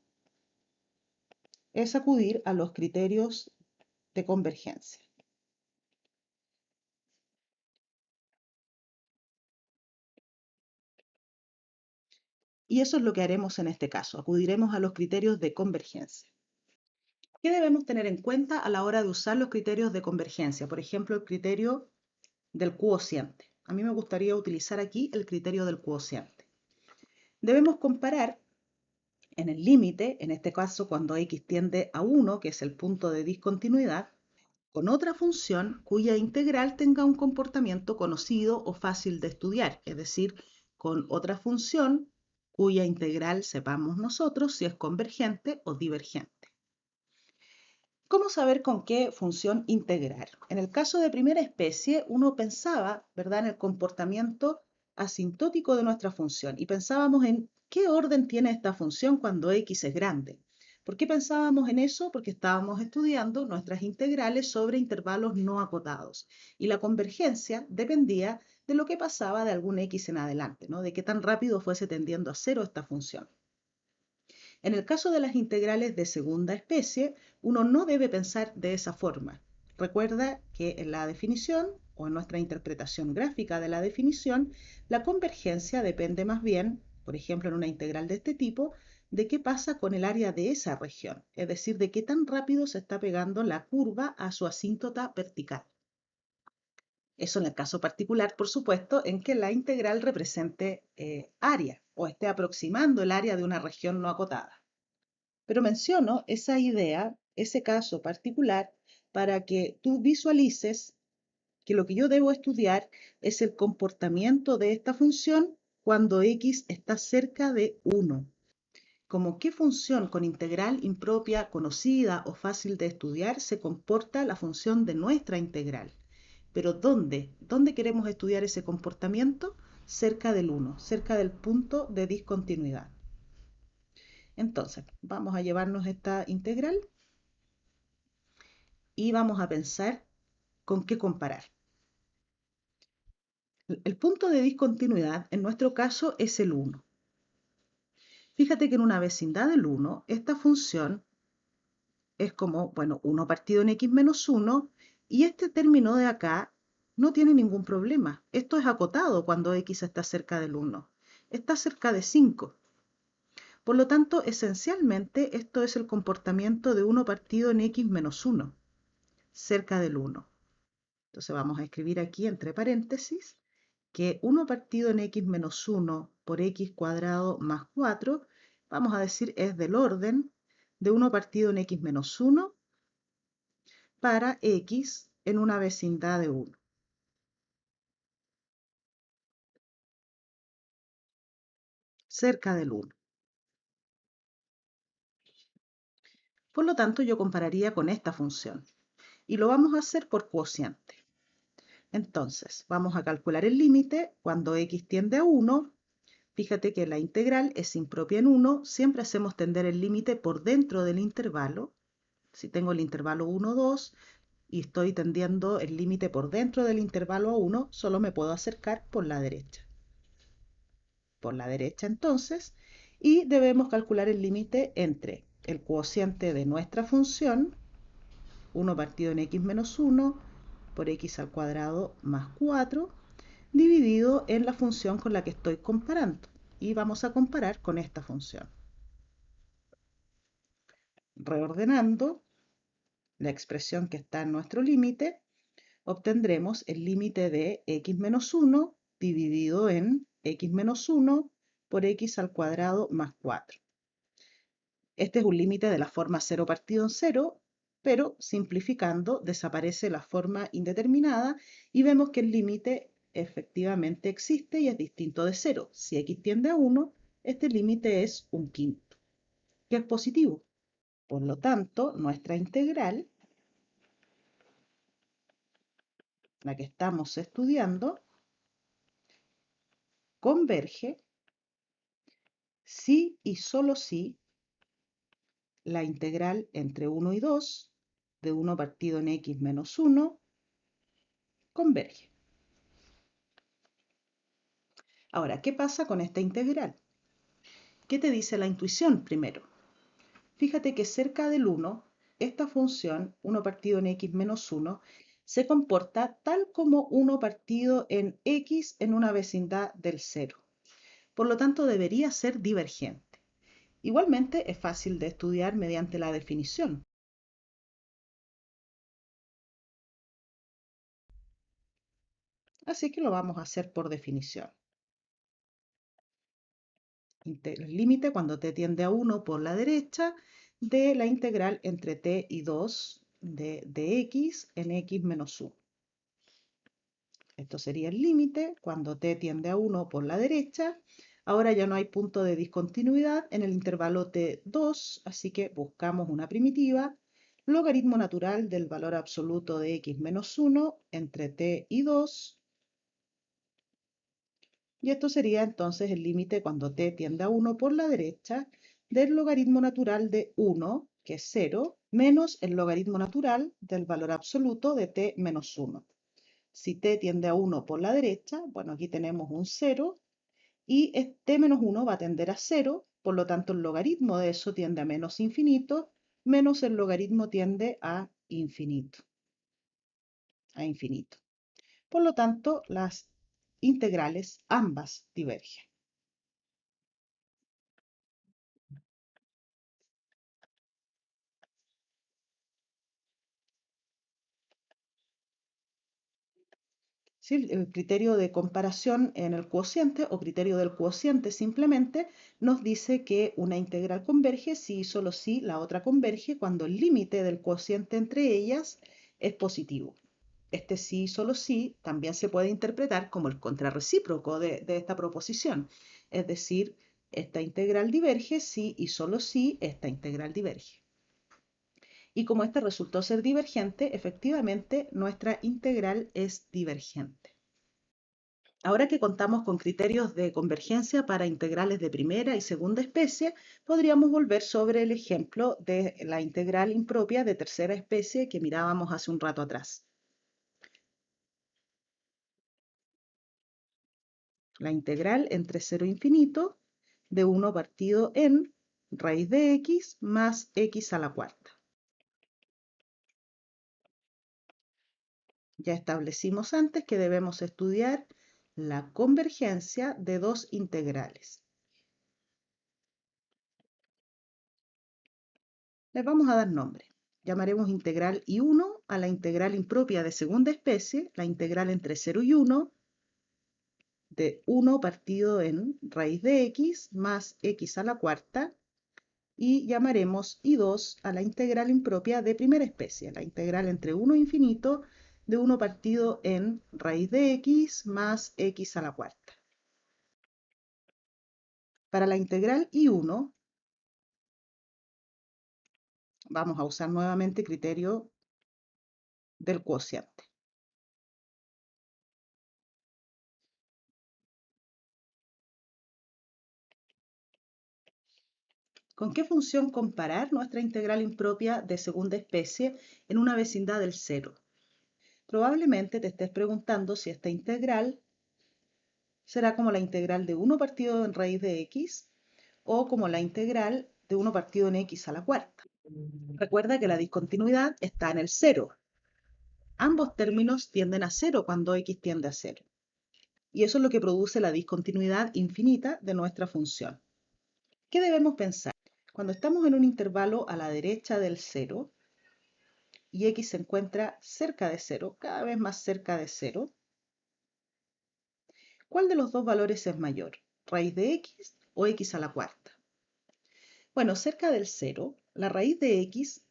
es acudir a los criterios de convergencia. Y eso es lo que haremos en este caso. Acudiremos a los criterios de convergencia. ¿Qué debemos tener en cuenta a la hora de usar los criterios de convergencia? Por ejemplo, el criterio del cuociente. A mí me gustaría utilizar aquí el criterio del cuociente. Debemos comparar en el límite, en este caso cuando x tiende a 1, que es el punto de discontinuidad, con otra función cuya integral tenga un comportamiento conocido o fácil de estudiar, es decir, con otra función cuya integral sepamos nosotros si es convergente o divergente. ¿Cómo saber con qué función integrar? En el caso de primera especie, uno pensaba, ¿verdad?, en el comportamiento asintótico de nuestra función y pensábamos en qué orden tiene esta función cuando x es grande. ¿Por qué pensábamos en eso? Porque estábamos estudiando nuestras integrales sobre intervalos no acotados y la convergencia dependía de lo que pasaba de algún x en adelante, ¿no?, de qué tan rápido fuese tendiendo a cero esta función. En el caso de las integrales de segunda especie, uno no debe pensar de esa forma. Recuerda que en la definición o en nuestra interpretación gráfica de la definición, la convergencia depende más bien, por ejemplo en una integral de este tipo, de qué pasa con el área de esa región, es decir, de qué tan rápido se está pegando la curva a su asíntota vertical. Eso en el caso particular, por supuesto, en que la integral represente área o esté aproximando el área de una región no acotada. Pero menciono esa idea, ese caso particular, para que tú visualices que lo que yo debo estudiar es el comportamiento de esta función cuando x está cerca de 1. Como qué función con integral impropia conocida o fácil de estudiar se comporta la función de nuestra integral. Pero ¿dónde? ¿Dónde queremos estudiar ese comportamiento? Cerca del 1, cerca del punto de discontinuidad. Entonces, vamos a llevarnos esta integral y vamos a pensar con qué comparar. El punto de discontinuidad en nuestro caso es el 1. Fíjate que en una vecindad del 1, esta función es como, bueno, 1 partido en x menos 1 y este término de acá no tiene ningún problema. Esto es acotado cuando x está cerca del 1. Está cerca de 5. Por lo tanto, esencialmente esto es el comportamiento de 1 partido en x menos 1, cerca del 1. Entonces vamos a escribir aquí entre paréntesis que 1 partido en x menos 1 por x cuadrado más 4, vamos a decir, es del orden de 1 partido en x menos 1 para x en una vecindad de 1. cerca del 1. Por lo tanto, yo compararía con esta función. Y lo vamos a hacer por cociente. Entonces, vamos a calcular el límite cuando x tiende a 1. Fíjate que la integral es impropia en 1. Siempre hacemos tender el límite por dentro del intervalo. Si tengo el intervalo 1, 2 y estoy tendiendo el límite por dentro del intervalo a 1, solo me puedo acercar por la derecha. Por la derecha entonces, y debemos calcular el límite entre el cociente de nuestra función, 1 partido en x menos 1 por x al cuadrado más 4, dividido en la función con la que estoy comparando. Y vamos a comparar con esta función. Reordenando la expresión que está en nuestro límite, obtendremos el límite de x menos 1 dividido en x menos 1 por x al cuadrado más 4. Este es un límite de la forma 0 partido en 0, pero simplificando desaparece la forma indeterminada y vemos que el límite efectivamente existe y es distinto de 0. Si x tiende a 1, este límite es un quinto, que es positivo. Por lo tanto, nuestra integral, la que estamos estudiando, converge si y solo si la integral entre 1 y 2 de 1 partido en x menos 1 converge. Ahora, ¿qué pasa con esta integral? ¿Qué te dice la intuición primero? Fíjate que cerca del 1, esta función, 1 partido en x menos 1, se comporta tal como 1 partido en x en una vecindad del 0. Por lo tanto, debería ser divergente. Igualmente, es fácil de estudiar mediante la definición. Así que lo vamos a hacer por definición. El límite cuando t tiende a 1 por la derecha de la integral entre t y 2 de x en x menos 1. Esto sería el límite cuando t tiende a 1 por la derecha. Ahora ya no hay punto de discontinuidad en el intervalo t2, así que buscamos una primitiva. Logaritmo natural del valor absoluto de x menos 1 entre t y 2. Y esto sería entonces el límite cuando t tiende a 1 por la derecha del logaritmo natural de 1, que es 0, menos el logaritmo natural del valor absoluto de t menos 1. Si t tiende a 1 por la derecha, bueno, aquí tenemos un 0 y t menos 1 va a tender a 0, por lo tanto el logaritmo de eso tiende a menos infinito, menos el logaritmo tiende a infinito. Por lo tanto, las integrales ambas divergen. ¿Sí? El criterio de comparación en el cociente o criterio del cociente simplemente nos dice que una integral converge si y solo si la otra converge cuando el límite del cociente entre ellas es positivo. Este sí y solo sí también se puede interpretar como el contrarrecíproco de esta proposición. Es decir, esta integral diverge si y solo si esta integral diverge. Y como esta resultó ser divergente, efectivamente nuestra integral es divergente. Ahora que contamos con criterios de convergencia para integrales de primera y segunda especie, podríamos volver sobre el ejemplo de la integral impropia de tercera especie que mirábamos hace un rato atrás. La integral entre 0 e infinito de 1 partido en raíz de x más x a la cuarta. Ya establecimos antes que debemos estudiar la convergencia de dos integrales. Les vamos a dar nombre. Llamaremos integral I1 a la integral impropia de segunda especie, la integral entre 0 y 1, de 1 partido en raíz de x más x a la cuarta, y llamaremos I2 a la integral impropia de primera especie, la integral entre 1 e infinito de 1 partido en raíz de x más x a la cuarta. Para la integral I1 vamos a usar nuevamente criterio del cociente. ¿Con qué función comparar nuestra integral impropia de segunda especie en una vecindad del cero? Probablemente te estés preguntando si esta integral será como la integral de 1 partido en raíz de x o como la integral de 1 partido en x a la cuarta. Recuerda que la discontinuidad está en el cero. Ambos términos tienden a cero cuando x tiende a cero. Y eso es lo que produce la discontinuidad infinita de nuestra función. ¿Qué debemos pensar? Cuando estamos en un intervalo a la derecha del cero y x se encuentra cerca de cero, cada vez más cerca de cero, ¿cuál de los dos valores es mayor? ¿Raíz de x o x a la cuarta? Bueno, cerca del cero, la raíz de x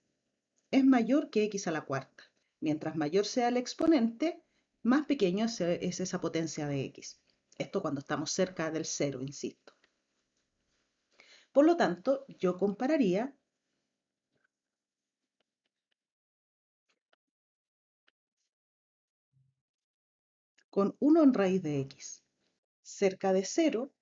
es mayor que x a la cuarta. Mientras mayor sea el exponente, más pequeño es esa potencia de x. Esto cuando estamos cerca del cero, insisto. Por lo tanto, yo compararía con 1 en raíz de x. Cerca de cero,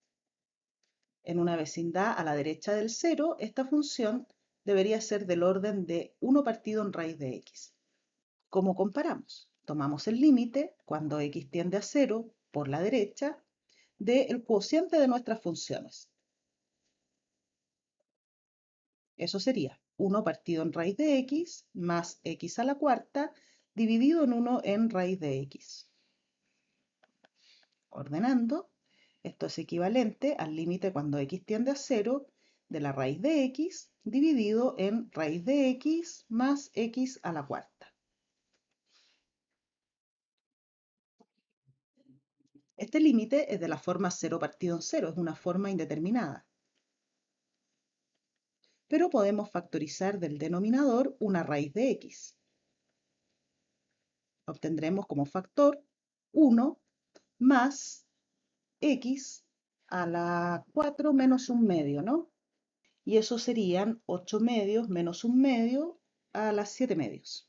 en una vecindad a la derecha del cero, esta función debería ser del orden de 1 partido en raíz de x. ¿Cómo comparamos? Tomamos el límite cuando x tiende a cero por la derecha del cociente de nuestras funciones. Eso sería 1 partido en raíz de x más x a la cuarta dividido en 1 en raíz de x. Ordenando, esto es equivalente al límite cuando x tiende a cero de la raíz de x dividido en raíz de x más x a la cuarta. Este límite es de la forma 0 partido en 0, es una forma indeterminada. Pero podemos factorizar del denominador una raíz de x. Obtendremos como factor 1 más x a la 4 menos un medio, ¿no? Y eso serían 8 medios menos un medio a las 7 medios.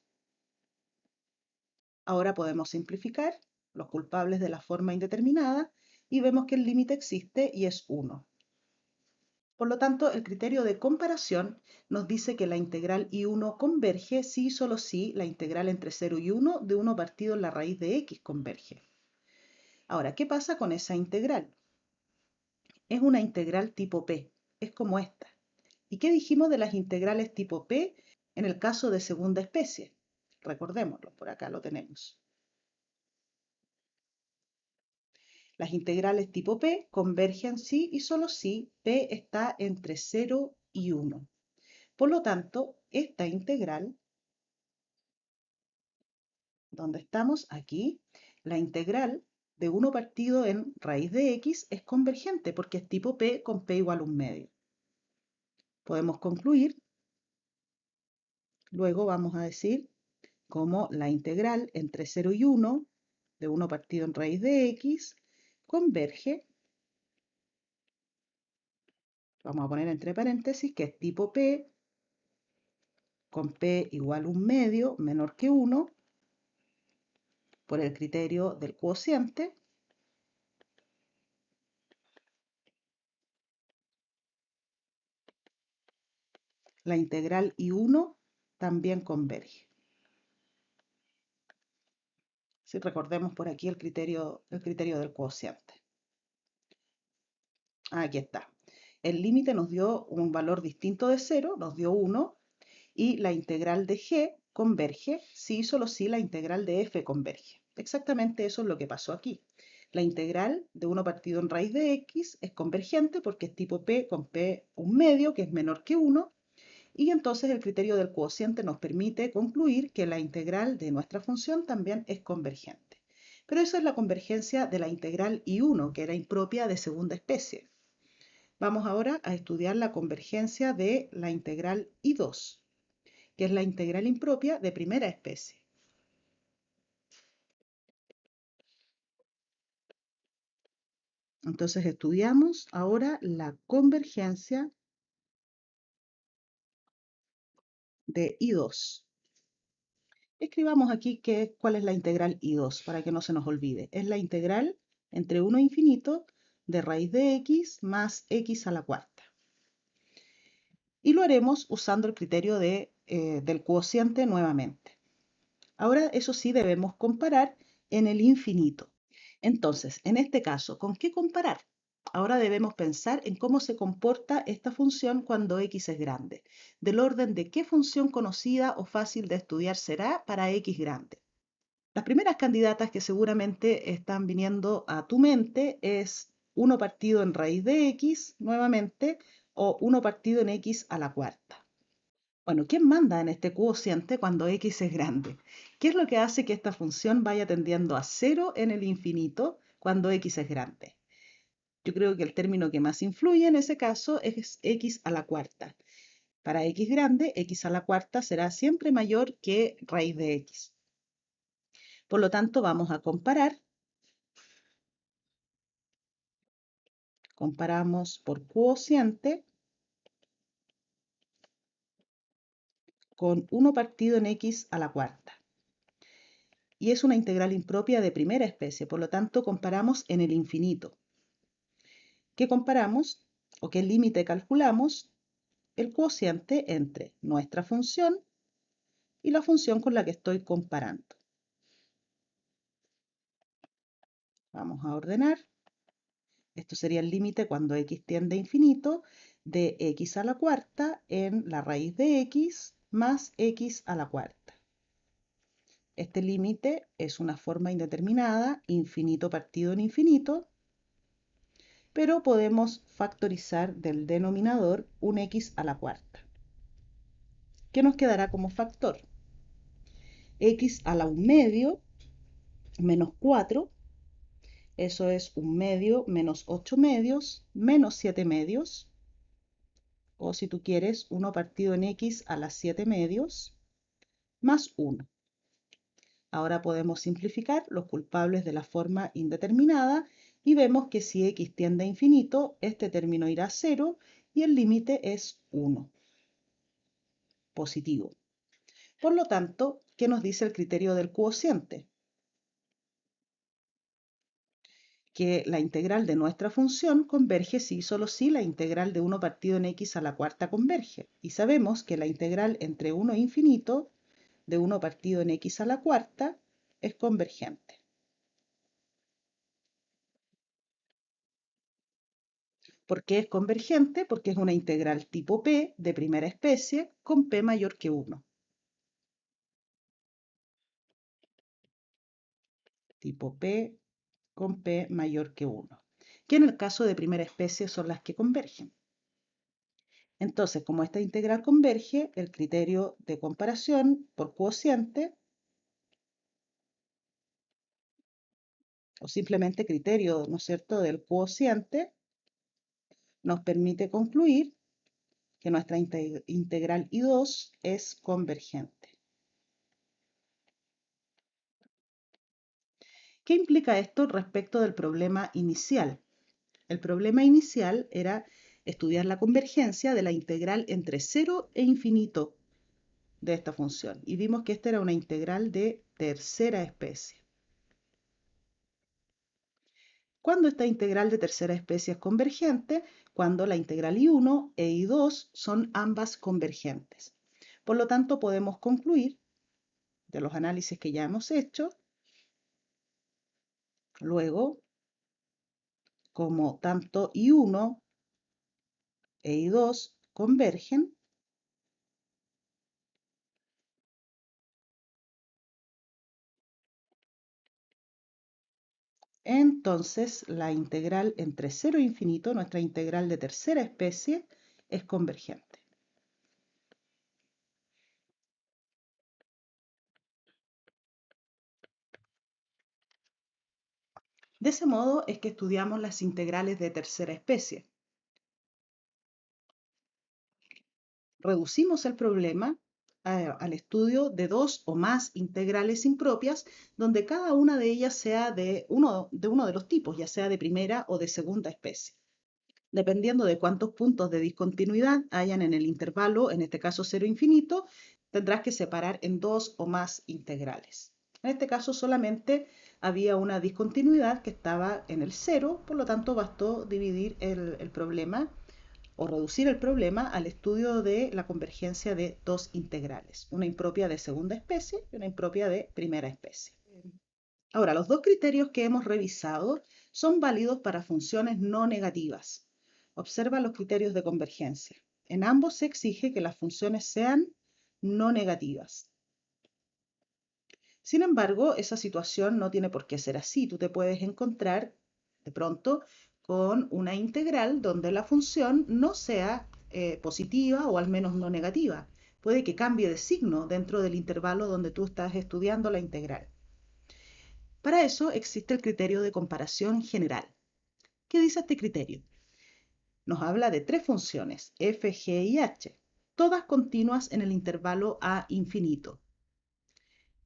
Ahora podemos simplificar los culpables de la forma indeterminada y vemos que el límite existe y es 1. Por lo tanto, el criterio de comparación nos dice que la integral I1 converge si y solo si la integral entre 0 y 1 de 1 partido en la raíz de x converge. Ahora, ¿qué pasa con esa integral? Es una integral tipo P, es como esta. ¿Y qué dijimos de las integrales tipo P en el caso de segunda especie? Recordémoslo, por acá lo tenemos. Las integrales tipo P convergen si y solo si P está entre 0 y 1. Por lo tanto, esta integral, donde estamos aquí, la integral de 1 partido en raíz de x es convergente porque es tipo P con P igual a un medio. Podemos concluir, luego vamos a decir como la integral entre 0 y 1 de 1 partido en raíz de x converge, vamos a poner entre paréntesis, que es tipo P con P igual a un medio menor que 1 por el criterio del cociente. La integral I1 también converge. Si recordemos por aquí el criterio del cociente. Aquí está. El límite nos dio un valor distinto de 0, nos dio 1, y la integral de g converge si y solo si la integral de f converge. Exactamente eso es lo que pasó aquí. La integral de 1 partido en raíz de x es convergente porque es tipo p con p un medio, que es menor que 1, y entonces el criterio del cociente nos permite concluir que la integral de nuestra función también es convergente. Pero esa es la convergencia de la integral I1, que era impropia de segunda especie. Vamos ahora a estudiar la convergencia de la integral I2, que es la integral impropia de primera especie. Entonces estudiamos ahora la convergencia de I2. Escribamos aquí cuál es la integral I2 para que no se nos olvide. Es la integral entre 1 e infinito de raíz de x más x a la cuarta. Y lo haremos usando el criterio del cociente nuevamente. Ahora, eso sí, debemos comparar en el infinito. Entonces, en este caso, ¿con qué comparar? Ahora debemos pensar en cómo se comporta esta función cuando x es grande, del orden de qué función conocida o fácil de estudiar será para x grande. Las primeras candidatas que seguramente están viniendo a tu mente es 1 partido en raíz de x, nuevamente, o 1 partido en x a la cuarta. Bueno, ¿quién manda en este cociente cuando x es grande? ¿Qué es lo que hace que esta función vaya tendiendo a cero en el infinito cuando x es grande? Yo creo que el término que más influye en ese caso es x a la cuarta. Para x grande, x a la cuarta será siempre mayor que raíz de x. Por lo tanto, vamos a comparar. Comparamos por cociente con 1 partido en x a la cuarta. Y es una integral impropia de primera especie, por lo tanto comparamos en el infinito. ¿Qué comparamos o qué límite calculamos? El cociente entre nuestra función y la función con la que estoy comparando. Vamos a ordenar. Esto sería el límite cuando x tiende a infinito de x a la cuarta en la raíz de x más x a la cuarta. Este límite es una forma indeterminada, infinito partido en infinito, pero podemos factorizar del denominador un x a la cuarta. ¿Qué nos quedará como factor? X a la 1 medio menos 4, eso es 1 medio menos 8 medios menos 7 medios, o si tú quieres, 1 partido en x a las 7 medios más 1. Ahora podemos simplificar los culpables de la forma indeterminada y vemos que si x tiende a infinito, este término irá a 0 y el límite es 1, positivo. Por lo tanto, ¿qué nos dice el criterio del cociente? Que la integral de nuestra función converge si y solo si la integral de 1 partido en x a la cuarta converge. Y sabemos que la integral entre 1 e infinito de 1 partido en x a la cuarta es convergente. ¿Por qué es convergente? Porque es una integral tipo P de primera especie con P mayor que 1. Tipo P con P mayor que 1. Que en el caso de primera especie son las que convergen. Entonces, como esta integral converge, el criterio de comparación por cociente, o simplemente criterio, ¿no es cierto?, del cociente, nos permite concluir que nuestra integral I2 es convergente. ¿Qué implica esto respecto del problema inicial? El problema inicial era estudiar la convergencia de la integral entre 0 e infinito de esta función. Y vimos que esta era una integral de tercera especie. ¿Cuándo esta integral de tercera especie es convergente? Cuando la integral I1 e I2 son ambas convergentes. Por lo tanto, podemos concluir, de los análisis que ya hemos hecho, luego, como tanto I1 e I2 convergen, entonces la integral entre 0 e infinito, nuestra integral de tercera especie, es convergente. De ese modo es que estudiamos las integrales de tercera especie. Reducimos el problema al estudio de dos o más integrales impropias, donde cada una de ellas sea de uno de los tipos, ya sea de primera o de segunda especie. Dependiendo de cuántos puntos de discontinuidad hayan en el intervalo, en este caso cero infinito, tendrás que separar en dos o más integrales. En este caso solamente había una discontinuidad que estaba en el cero, por lo tanto bastó dividir el problema o reducir el problema al estudio de la convergencia de dos integrales, una impropia de segunda especie y una impropia de primera especie. Ahora, los dos criterios que hemos revisado son válidos para funciones no negativas. Observa los criterios de convergencia. En ambos se exige que las funciones sean no negativas. Sin embargo, esa situación no tiene por qué ser así. Tú te puedes encontrar de pronto con una integral donde la función no sea positiva o al menos no negativa. Puede que cambie de signo dentro del intervalo donde tú estás estudiando la integral. Para eso existe el criterio de comparación general. ¿Qué dice este criterio? Nos habla de tres funciones, f, g y h, todas continuas en el intervalo a infinito.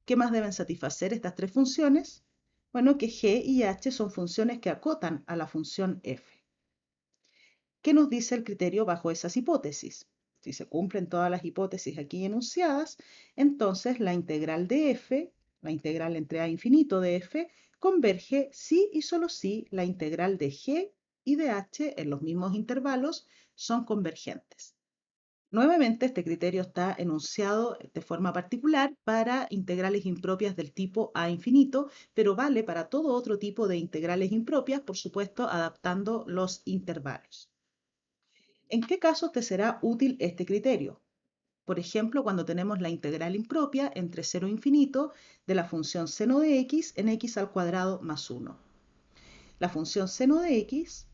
¿Qué más deben satisfacer estas tres funciones? Bueno, que g y h son funciones que acotan a la función f. ¿Qué nos dice el criterio bajo esas hipótesis? Si se cumplen todas las hipótesis aquí enunciadas, entonces la integral de f, la integral entre a infinito de f, converge si y solo si la integral de g y de h en los mismos intervalos son convergentes. Nuevamente, este criterio está enunciado de forma particular para integrales impropias del tipo a infinito, pero vale para todo otro tipo de integrales impropias, por supuesto, adaptando los intervalos. ¿En qué casos te será útil este criterio? Por ejemplo, cuando tenemos la integral impropia entre 0 e infinito de la función seno de x en x al cuadrado más 1. La función seno de x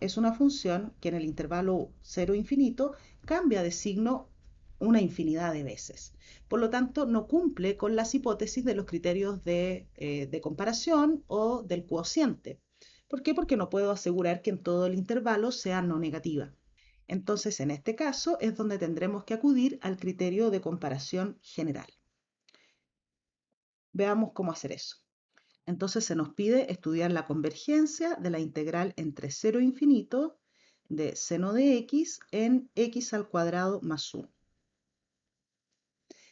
es una función que en el intervalo 0 e infinito cambia de signo una infinidad de veces. Por lo tanto, no cumple con las hipótesis de los criterios de comparación o del cociente. ¿Por qué? Porque no puedo asegurar que en todo el intervalo sea no negativa. Entonces, en este caso es donde tendremos que acudir al criterio de comparación general. Veamos cómo hacer eso. Entonces se nos pide estudiar la convergencia de la integral entre 0 e infinito de seno de x en x al cuadrado más 1.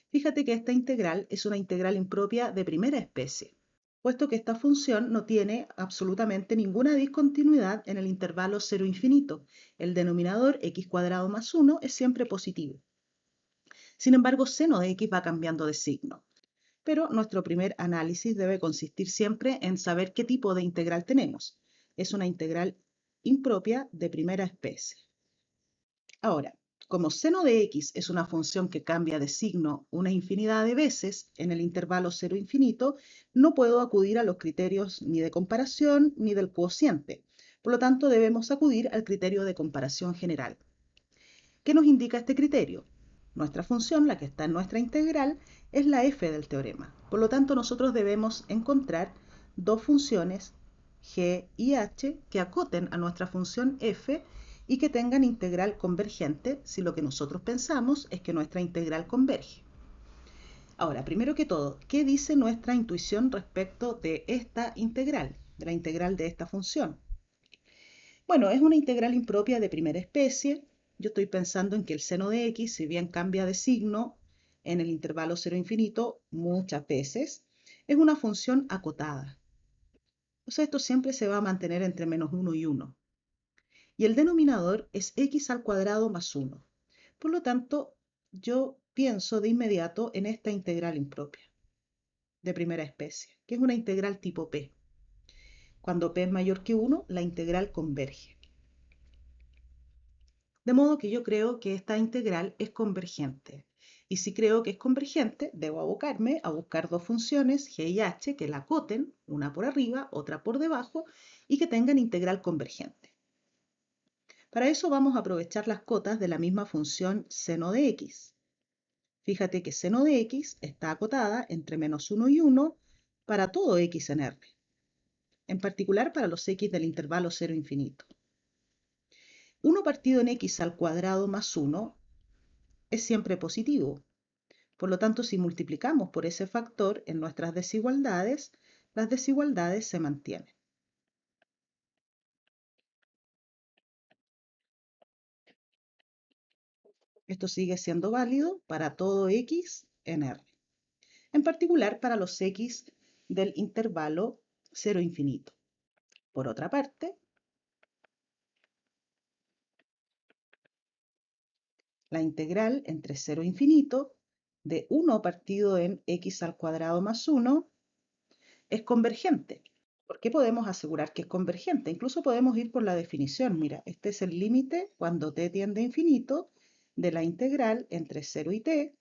Fíjate que esta integral es una integral impropia de primera especie, puesto que esta función no tiene absolutamente ninguna discontinuidad en el intervalo 0 e infinito. El denominador x cuadrado más 1 es siempre positivo. Sin embargo, seno de x va cambiando de signo. Pero nuestro primer análisis debe consistir siempre en saber qué tipo de integral tenemos. Es una integral impropia de primera especie. Ahora, como seno de x es una función que cambia de signo una infinidad de veces en el intervalo 0 infinito, no puedo acudir a los criterios ni de comparación ni del cociente. Por lo tanto, debemos acudir al criterio de comparación general. ¿Qué nos indica este criterio? Nuestra función, la que está en nuestra integral, es la f del teorema. Por lo tanto, nosotros debemos encontrar dos funciones g y h que acoten a nuestra función f y que tengan integral convergente si lo que nosotros pensamos es que nuestra integral converge. Ahora, primero que todo, ¿qué dice nuestra intuición respecto de esta integral, de la integral de esta función? Bueno, es una integral impropia de primera especie. Yo estoy pensando en que el seno de x, si bien cambia de signo en el intervalo 0 infinito muchas veces, es una función acotada. O sea, esto siempre se va a mantener entre menos 1 y 1. Y el denominador es x al cuadrado más 1. Por lo tanto, yo pienso de inmediato en esta integral impropia de primera especie, que es una integral tipo p. Cuando p es mayor que 1, la integral converge. De modo que yo creo que esta integral es convergente. Y si creo que es convergente, debo abocarme a buscar dos funciones, g y h, que la acoten, una por arriba, otra por debajo, y que tengan integral convergente. Para eso vamos a aprovechar las cotas de la misma función seno de x. Fíjate que seno de x está acotada entre menos 1 y 1 para todo x en R, en particular para los x del intervalo 0 infinito. 1 partido en x al cuadrado más 1 es siempre positivo. Por lo tanto, si multiplicamos por ese factor en nuestras desigualdades, las desigualdades se mantienen. Esto sigue siendo válido para todo x en R, en particular para los x del intervalo 0 infinito. Por otra parte, la integral entre 0 e infinito de 1 partido en x al cuadrado más 1 es convergente. ¿Por qué podemos asegurar que es convergente? Incluso podemos ir por la definición. Mira, este es el límite cuando t tiende a infinito de la integral entre 0 y t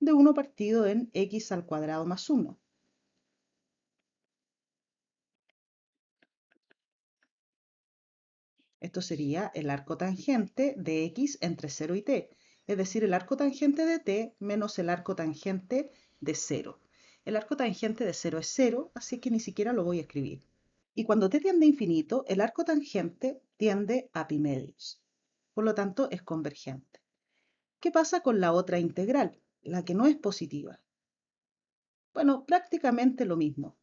de 1 partido en x al cuadrado más 1. Esto sería el arco tangente de x entre 0 y t, es decir, el arco tangente de t menos el arco tangente de 0. El arco tangente de 0 es 0, así que ni siquiera lo voy a escribir. Y cuando t tiende a infinito, el arco tangente tiende a pi medios. Por lo tanto, es convergente. ¿Qué pasa con la otra integral, la que no es positiva? Bueno, prácticamente lo mismo.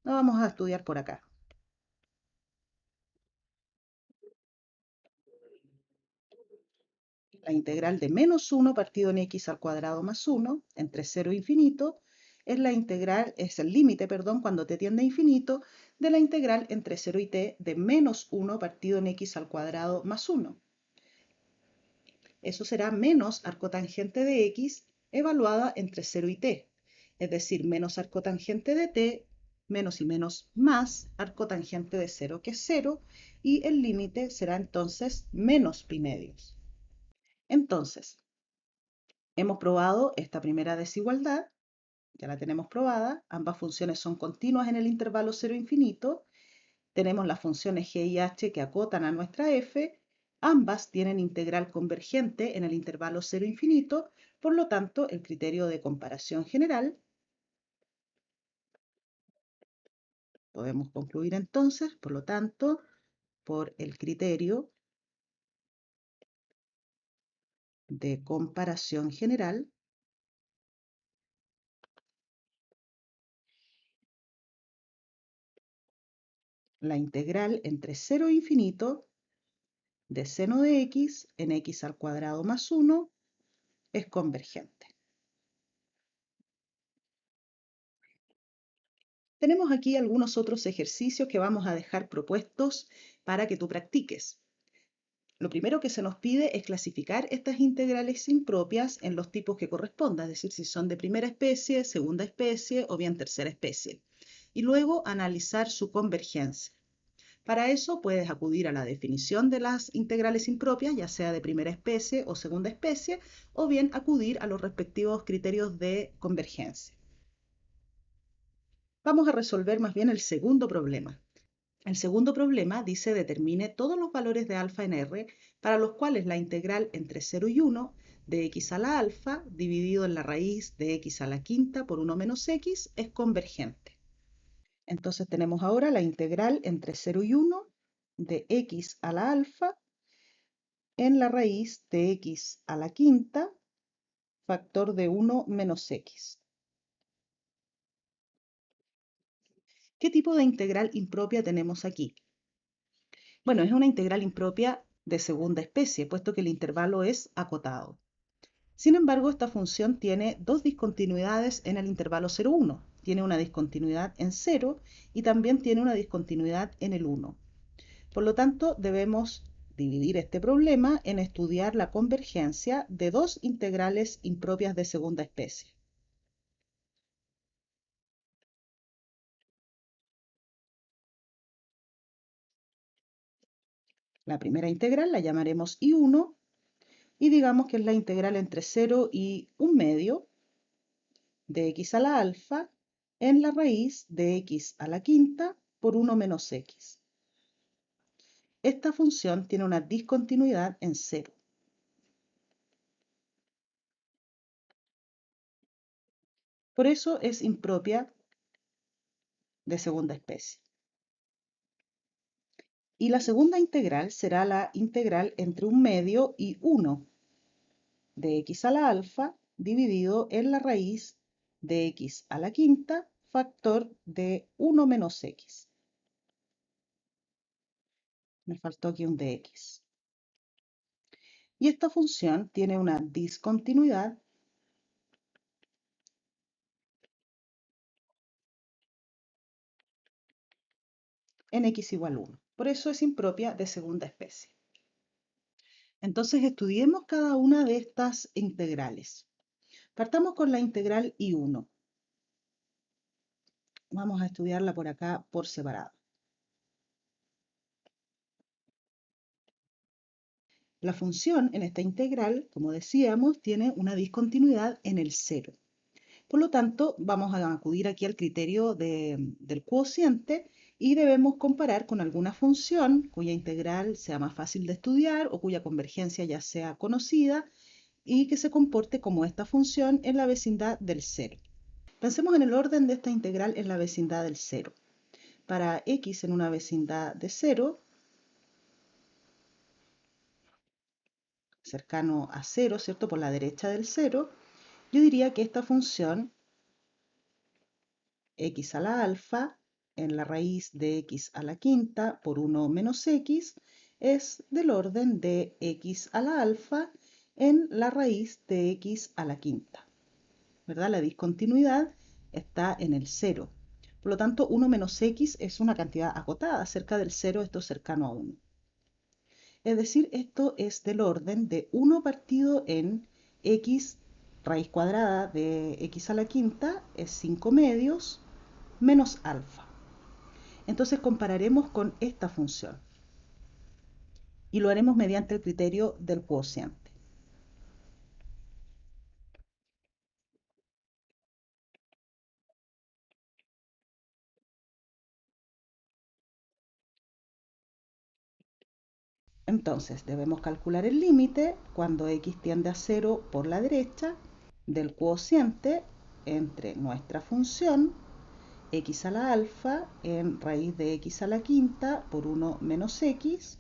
Lo vamos a estudiar por acá. La integral de menos 1 partido en x al cuadrado más 1 entre 0 e infinito es el límite, perdón, cuando t tiende a infinito de la integral entre 0 y t de menos 1 partido en x al cuadrado más 1. Eso será menos arcotangente de x evaluada entre 0 y t, es decir, menos arcotangente de t, menos y menos más arcotangente de 0, que es 0, y el límite será entonces menos pi medios. Entonces, hemos probado esta primera desigualdad, ya la tenemos probada, ambas funciones son continuas en el intervalo 0 infinito, tenemos las funciones g y h que acotan a nuestra f, ambas tienen integral convergente en el intervalo 0 infinito, por lo tanto, el criterio de comparación general, podemos concluir entonces, por lo tanto, por el criterio de comparación general, la integral entre 0 e infinito de seno de x en x al cuadrado más 1 es convergente. Tenemos aquí algunos otros ejercicios que vamos a dejar propuestos para que tú practiques. Lo primero que se nos pide es clasificar estas integrales impropias en los tipos que correspondan, es decir, si son de primera especie, segunda especie o bien tercera especie. Y luego analizar su convergencia. Para eso puedes acudir a la definición de las integrales impropias, ya sea de primera especie o segunda especie, o bien acudir a los respectivos criterios de convergencia. Vamos a resolver más bien el segundo problema. El segundo problema dice determine todos los valores de alfa en R para los cuales la integral entre 0 y 1 de x a la alfa dividido en la raíz de x a la quinta por 1 menos x es convergente. Entonces tenemos ahora la integral entre 0 y 1 de x a la alfa en la raíz de x a la quinta factor de 1 menos x. ¿Qué tipo de integral impropia tenemos aquí? Bueno, es una integral impropia de segunda especie, puesto que el intervalo es acotado. Sin embargo, esta función tiene dos discontinuidades en el intervalo 0,1. Tiene una discontinuidad en 0 y también tiene una discontinuidad en el 1. Por lo tanto, debemos dividir este problema en estudiar la convergencia de dos integrales impropias de segunda especie. La primera integral la llamaremos I1 y digamos que es la integral entre 0 y 1 medio de x a la alfa en la raíz de x a la quinta por 1 menos x. Esta función tiene una discontinuidad en 0. Por eso es impropia de segunda especie. Y la segunda integral será la integral entre 1 medio y 1 de x a la alfa dividido en la raíz de x a la quinta, factor de 1 menos x. Me faltó aquí un dx. Y esta función tiene una discontinuidad en x igual 1. Por eso es impropia de segunda especie. Entonces estudiemos cada una de estas integrales. Partamos con la integral I1. Vamos a estudiarla por acá por separado. La función en esta integral, como decíamos, tiene una discontinuidad en el cero. Por lo tanto, vamos a acudir aquí al criterio del cociente y debemos comparar con alguna función cuya integral sea más fácil de estudiar o cuya convergencia ya sea conocida y que se comporte como esta función en la vecindad del cero. Pensemos en el orden de esta integral en la vecindad del cero. Para x en una vecindad de cero, cercano a cero, ¿cierto? Por la derecha del cero, yo diría que esta función x a la alfa en la raíz de x a la quinta por 1 menos x es del orden de x a la alfa en la raíz de x a la quinta. ¿Verdad? La discontinuidad está en el cero. Por lo tanto, 1 menos x es una cantidad acotada. Cerca del cero esto es cercano a 1. Es decir, esto es del orden de 1 partido en x raíz cuadrada de x a la quinta es 5 medios menos alfa. Entonces compararemos con esta función y lo haremos mediante el criterio del cociente. Entonces debemos calcular el límite cuando x tiende a 0 por la derecha del cociente entre nuestra función x a la alfa en raíz de x a la quinta por 1 menos x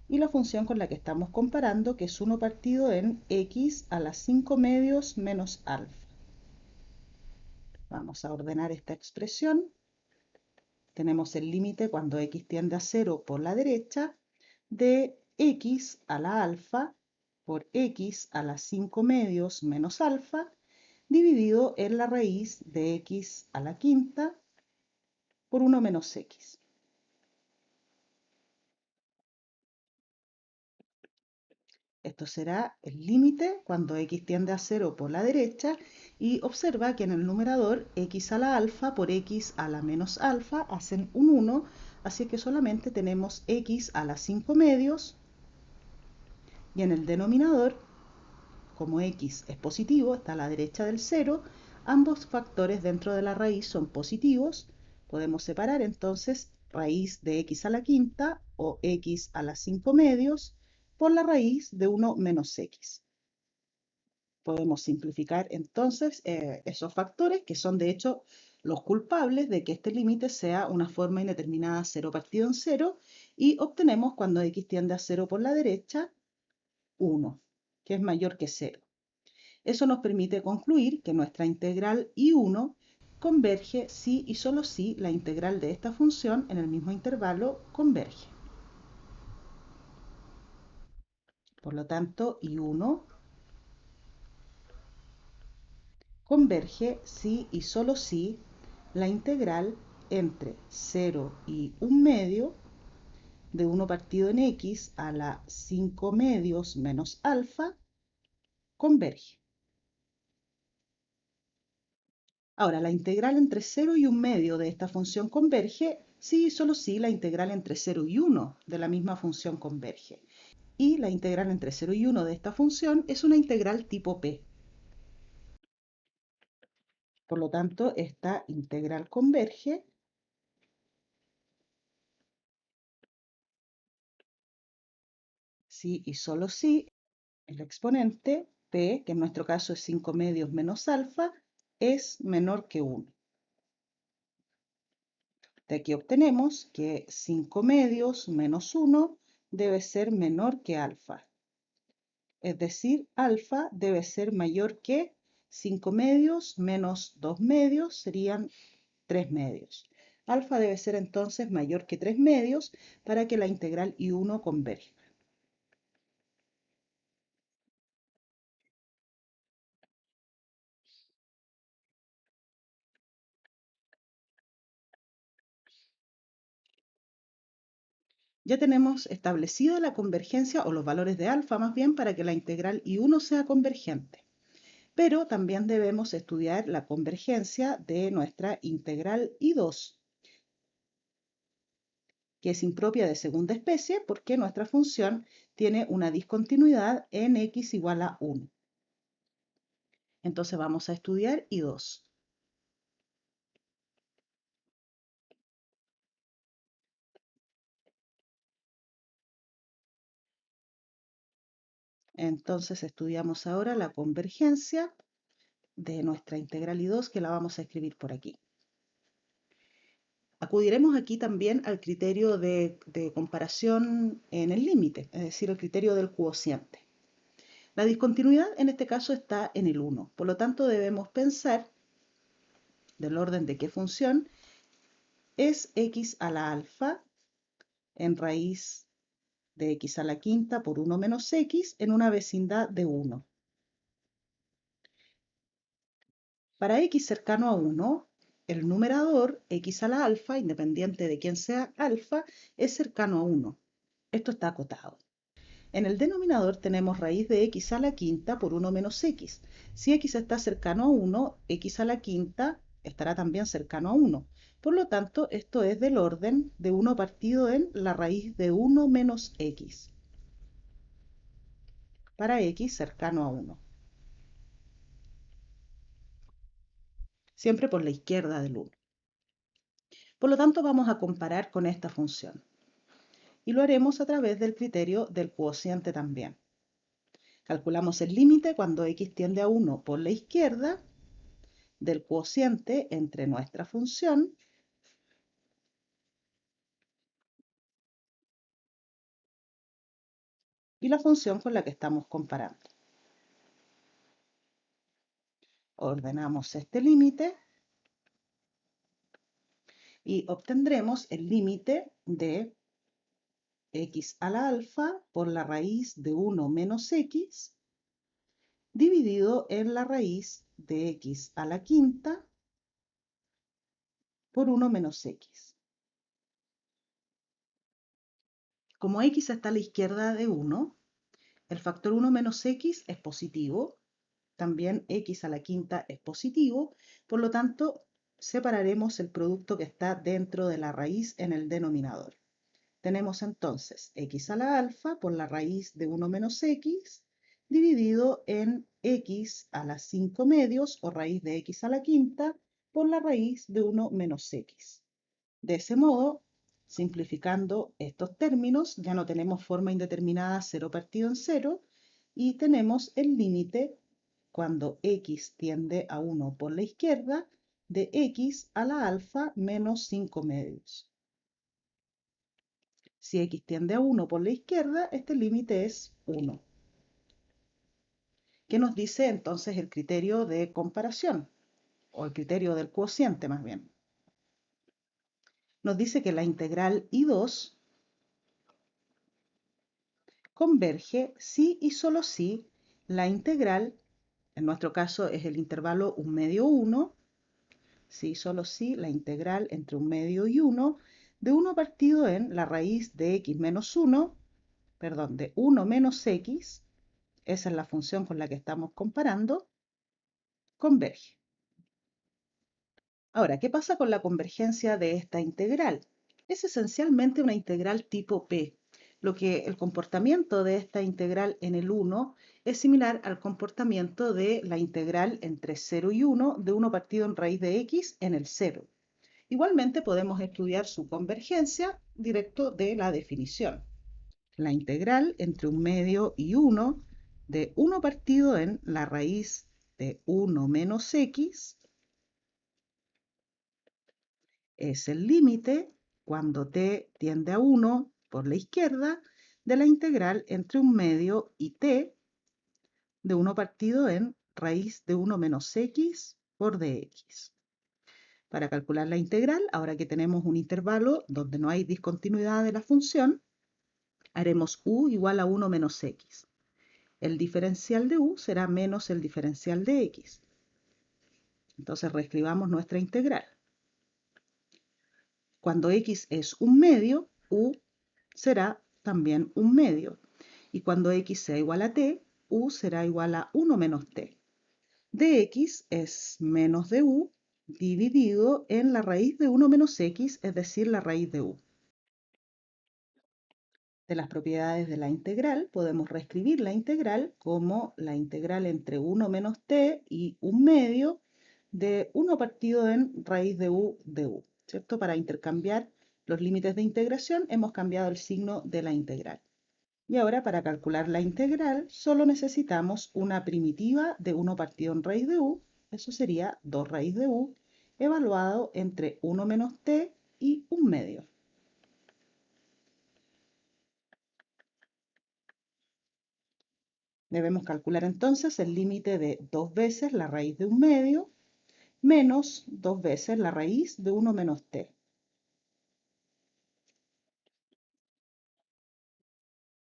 y la función con la que estamos comparando, que es 1 partido en x a la 5 medios menos alfa. Vamos a ordenar esta expresión. Tenemos el límite cuando x tiende a 0 por la derecha de x a la alfa por x a la 5 medios menos alfa dividido en la raíz de x a la quinta por 1 menos x. Esto será el límite cuando x tiende a 0 por la derecha y observa que en el numerador x a la alfa por x a la menos alfa hacen un 1, así que solamente tenemos x a la 5 medios y en el denominador, como x es positivo, está a la derecha del 0, ambos factores dentro de la raíz son positivos. Podemos separar entonces raíz de x a la quinta o x a la 5 medios por la raíz de 1 menos x. Podemos simplificar entonces esos factores que son de hecho los culpables de que este límite sea una forma indeterminada 0 partido en 0 y obtenemos cuando x tiende a 0 por la derecha 1, que es mayor que 0. Eso nos permite concluir que nuestra integral I1 converge si y solo si la integral de esta función en el mismo intervalo converge. Por lo tanto, I1 converge si y solo si la integral entre 0 y 1 medio de 1 partido en x a la 5 medios menos alfa converge. Ahora, la integral entre 0 y 1 medio de esta función converge si y solo si la integral entre 0 y 1 de la misma función converge. Y la integral entre 0 y 1 de esta función es una integral tipo P. Por lo tanto, esta integral converge si y solo si el exponente P, que en nuestro caso es 5 medios menos alfa, es menor que 1. De aquí obtenemos que 5 medios menos 1 debe ser menor que alfa. Es decir, alfa debe ser mayor que 5 medios menos 2 medios serían 3 medios. Alfa debe ser entonces mayor que 3 medios para que la integral I1 converja. Ya tenemos establecida la convergencia o los valores de alfa más bien para que la integral I1 sea convergente. Pero también debemos estudiar la convergencia de nuestra integral I2, que es impropia de segunda especie porque nuestra función tiene una discontinuidad en x igual a 1. Entonces vamos a estudiar I2. Entonces estudiamos ahora la convergencia de nuestra integral I2 que la vamos a escribir por aquí. Acudiremos aquí también al criterio de comparación en el límite, es decir, el criterio del cuociente. La discontinuidad en este caso está en el 1, por lo tanto debemos pensar del orden de qué función es x a la alfa en raíz de x a la quinta por 1 menos x en una vecindad de 1. Para x cercano a 1, el numerador x a la alfa, independiente de quién sea alfa, es cercano a 1. Esto está acotado. En el denominador tenemos raíz de x a la quinta por 1 menos x. Si x está cercano a 1, x a la quinta estará también cercano a 1. Por lo tanto, esto es del orden de 1 partido en la raíz de 1 menos x, para x cercano a 1. Siempre por la izquierda del 1. Por lo tanto, vamos a comparar con esta función. Y lo haremos a través del criterio del cuociente también. Calculamos el límite cuando x tiende a 1 por la izquierda del cuociente entre nuestra función y la función con la que estamos comparando. Ordenamos este límite y obtendremos el límite de x a la alfa por la raíz de 1 menos x dividido en la raíz de x a la quinta por 1 menos x. Como x está a la izquierda de 1, el factor 1 menos x es positivo, también x a la quinta es positivo, por lo tanto separaremos el producto que está dentro de la raíz en el denominador. Tenemos entonces x a la alfa por la raíz de 1 menos x dividido en x a las 5 medios o raíz de x a la quinta por la raíz de 1 menos x. De ese modo, simplificando estos términos, ya no tenemos forma indeterminada 0 partido en 0 y tenemos el límite cuando x tiende a 1 por la izquierda de x a la alfa menos 5 medios. Si x tiende a 1 por la izquierda, este límite es 1. ¿Qué nos dice entonces el criterio de comparación? O el criterio del cuociente más bien. Nos dice que la integral I2 converge si y solo si la integral, en nuestro caso es el intervalo 1 medio 1, si y solo si la integral entre 1 medio y 1, de 1 partido en la raíz de x menos 1, perdón, de 1 menos x, esa es la función con la que estamos comparando, converge. Ahora, ¿qué pasa con la convergencia de esta integral? Es esencialmente una integral tipo P, lo que el comportamiento de esta integral en el 1 es similar al comportamiento de la integral entre 0 y 1 de 1 partido en raíz de x en el 0. Igualmente podemos estudiar su convergencia directo de la definición. La integral entre 1 medio y 1 de 1 partido en la raíz de 1 menos x es el límite cuando t tiende a 1 por la izquierda de la integral entre 1 medio y t de 1 partido en raíz de 1 menos x por dx. Para calcular la integral, ahora que tenemos un intervalo donde no hay discontinuidad de la función, haremos u igual a 1 menos x. El diferencial de u será menos el diferencial de x. Entonces reescribamos nuestra integral. Cuando x es un medio, u será también un medio. Y cuando x sea igual a t, u será igual a 1 menos t. Dx es menos de u dividido en la raíz de 1 menos x, es decir, la raíz de u. De las propiedades de la integral, podemos reescribir la integral como la integral entre 1 menos t y un medio de 1 partido en raíz de u, ¿cierto? Para intercambiar los límites de integración hemos cambiado el signo de la integral. Y ahora para calcular la integral solo necesitamos una primitiva de 1 partido en raíz de u, eso sería 2 raíz de u, evaluado entre 1 menos t y un medio. Debemos calcular entonces el límite de 2 veces la raíz de un medio menos 2 veces la raíz de 1 menos t.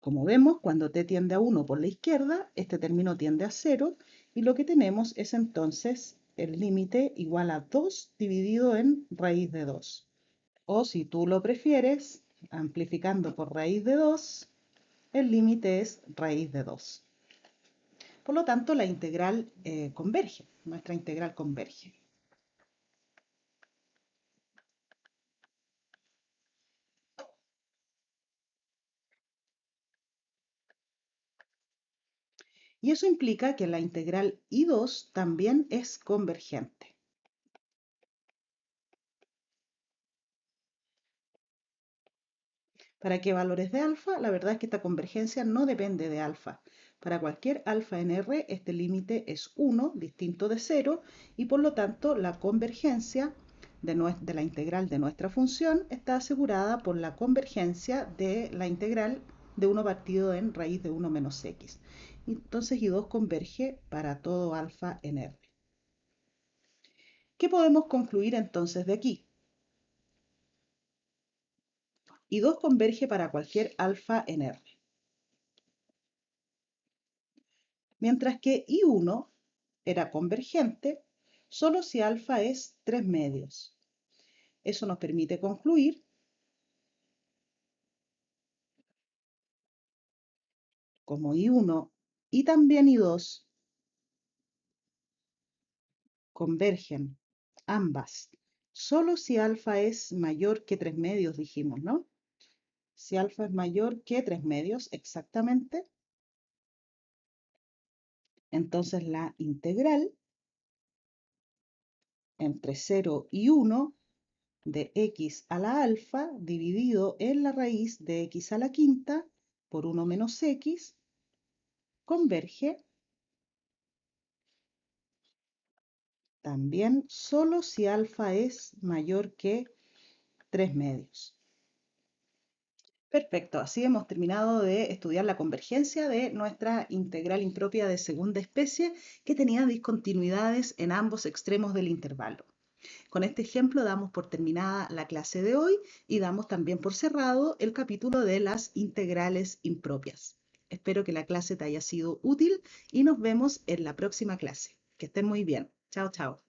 Como vemos, cuando t tiende a 1 por la izquierda, este término tiende a 0 y lo que tenemos es entonces el límite igual a 2 dividido en raíz de 2. O si tú lo prefieres, amplificando por raíz de 2, el límite es raíz de 2. Por lo tanto, la integral converge, nuestra integral converge. Y eso implica que la integral I2 también es convergente. ¿Para qué valores de alfa? La verdad es que esta convergencia no depende de alfa. Para cualquier alfa en R, este límite es 1, distinto de 0, y por lo tanto la convergencia de la integral de nuestra función está asegurada por la convergencia de la integral de 1 partido en raíz de 1 menos x. Entonces I2 converge para todo alfa en R. ¿Qué podemos concluir entonces de aquí? I2 converge para cualquier alfa en R. Mientras que I1 era convergente solo si alfa es 3 medios. Eso nos permite concluir como I1 y también I2 convergen ambas, solo si alfa es mayor que 3 medios, dijimos, ¿no? Si alfa es mayor que 3 medios, exactamente, entonces la integral entre 0 y 1 de x a la alfa dividido en la raíz de x a la quinta por 1 menos x converge también solo si alfa es mayor que 3 medios. Perfecto, así hemos terminado de estudiar la convergencia de nuestra integral impropia de segunda especie que tenía discontinuidades en ambos extremos del intervalo. Con este ejemplo damos por terminada la clase de hoy y damos también por cerrado el capítulo de las integrales impropias. Espero que la clase te haya sido útil y nos vemos en la próxima clase. Que estén muy bien. Chao, chao.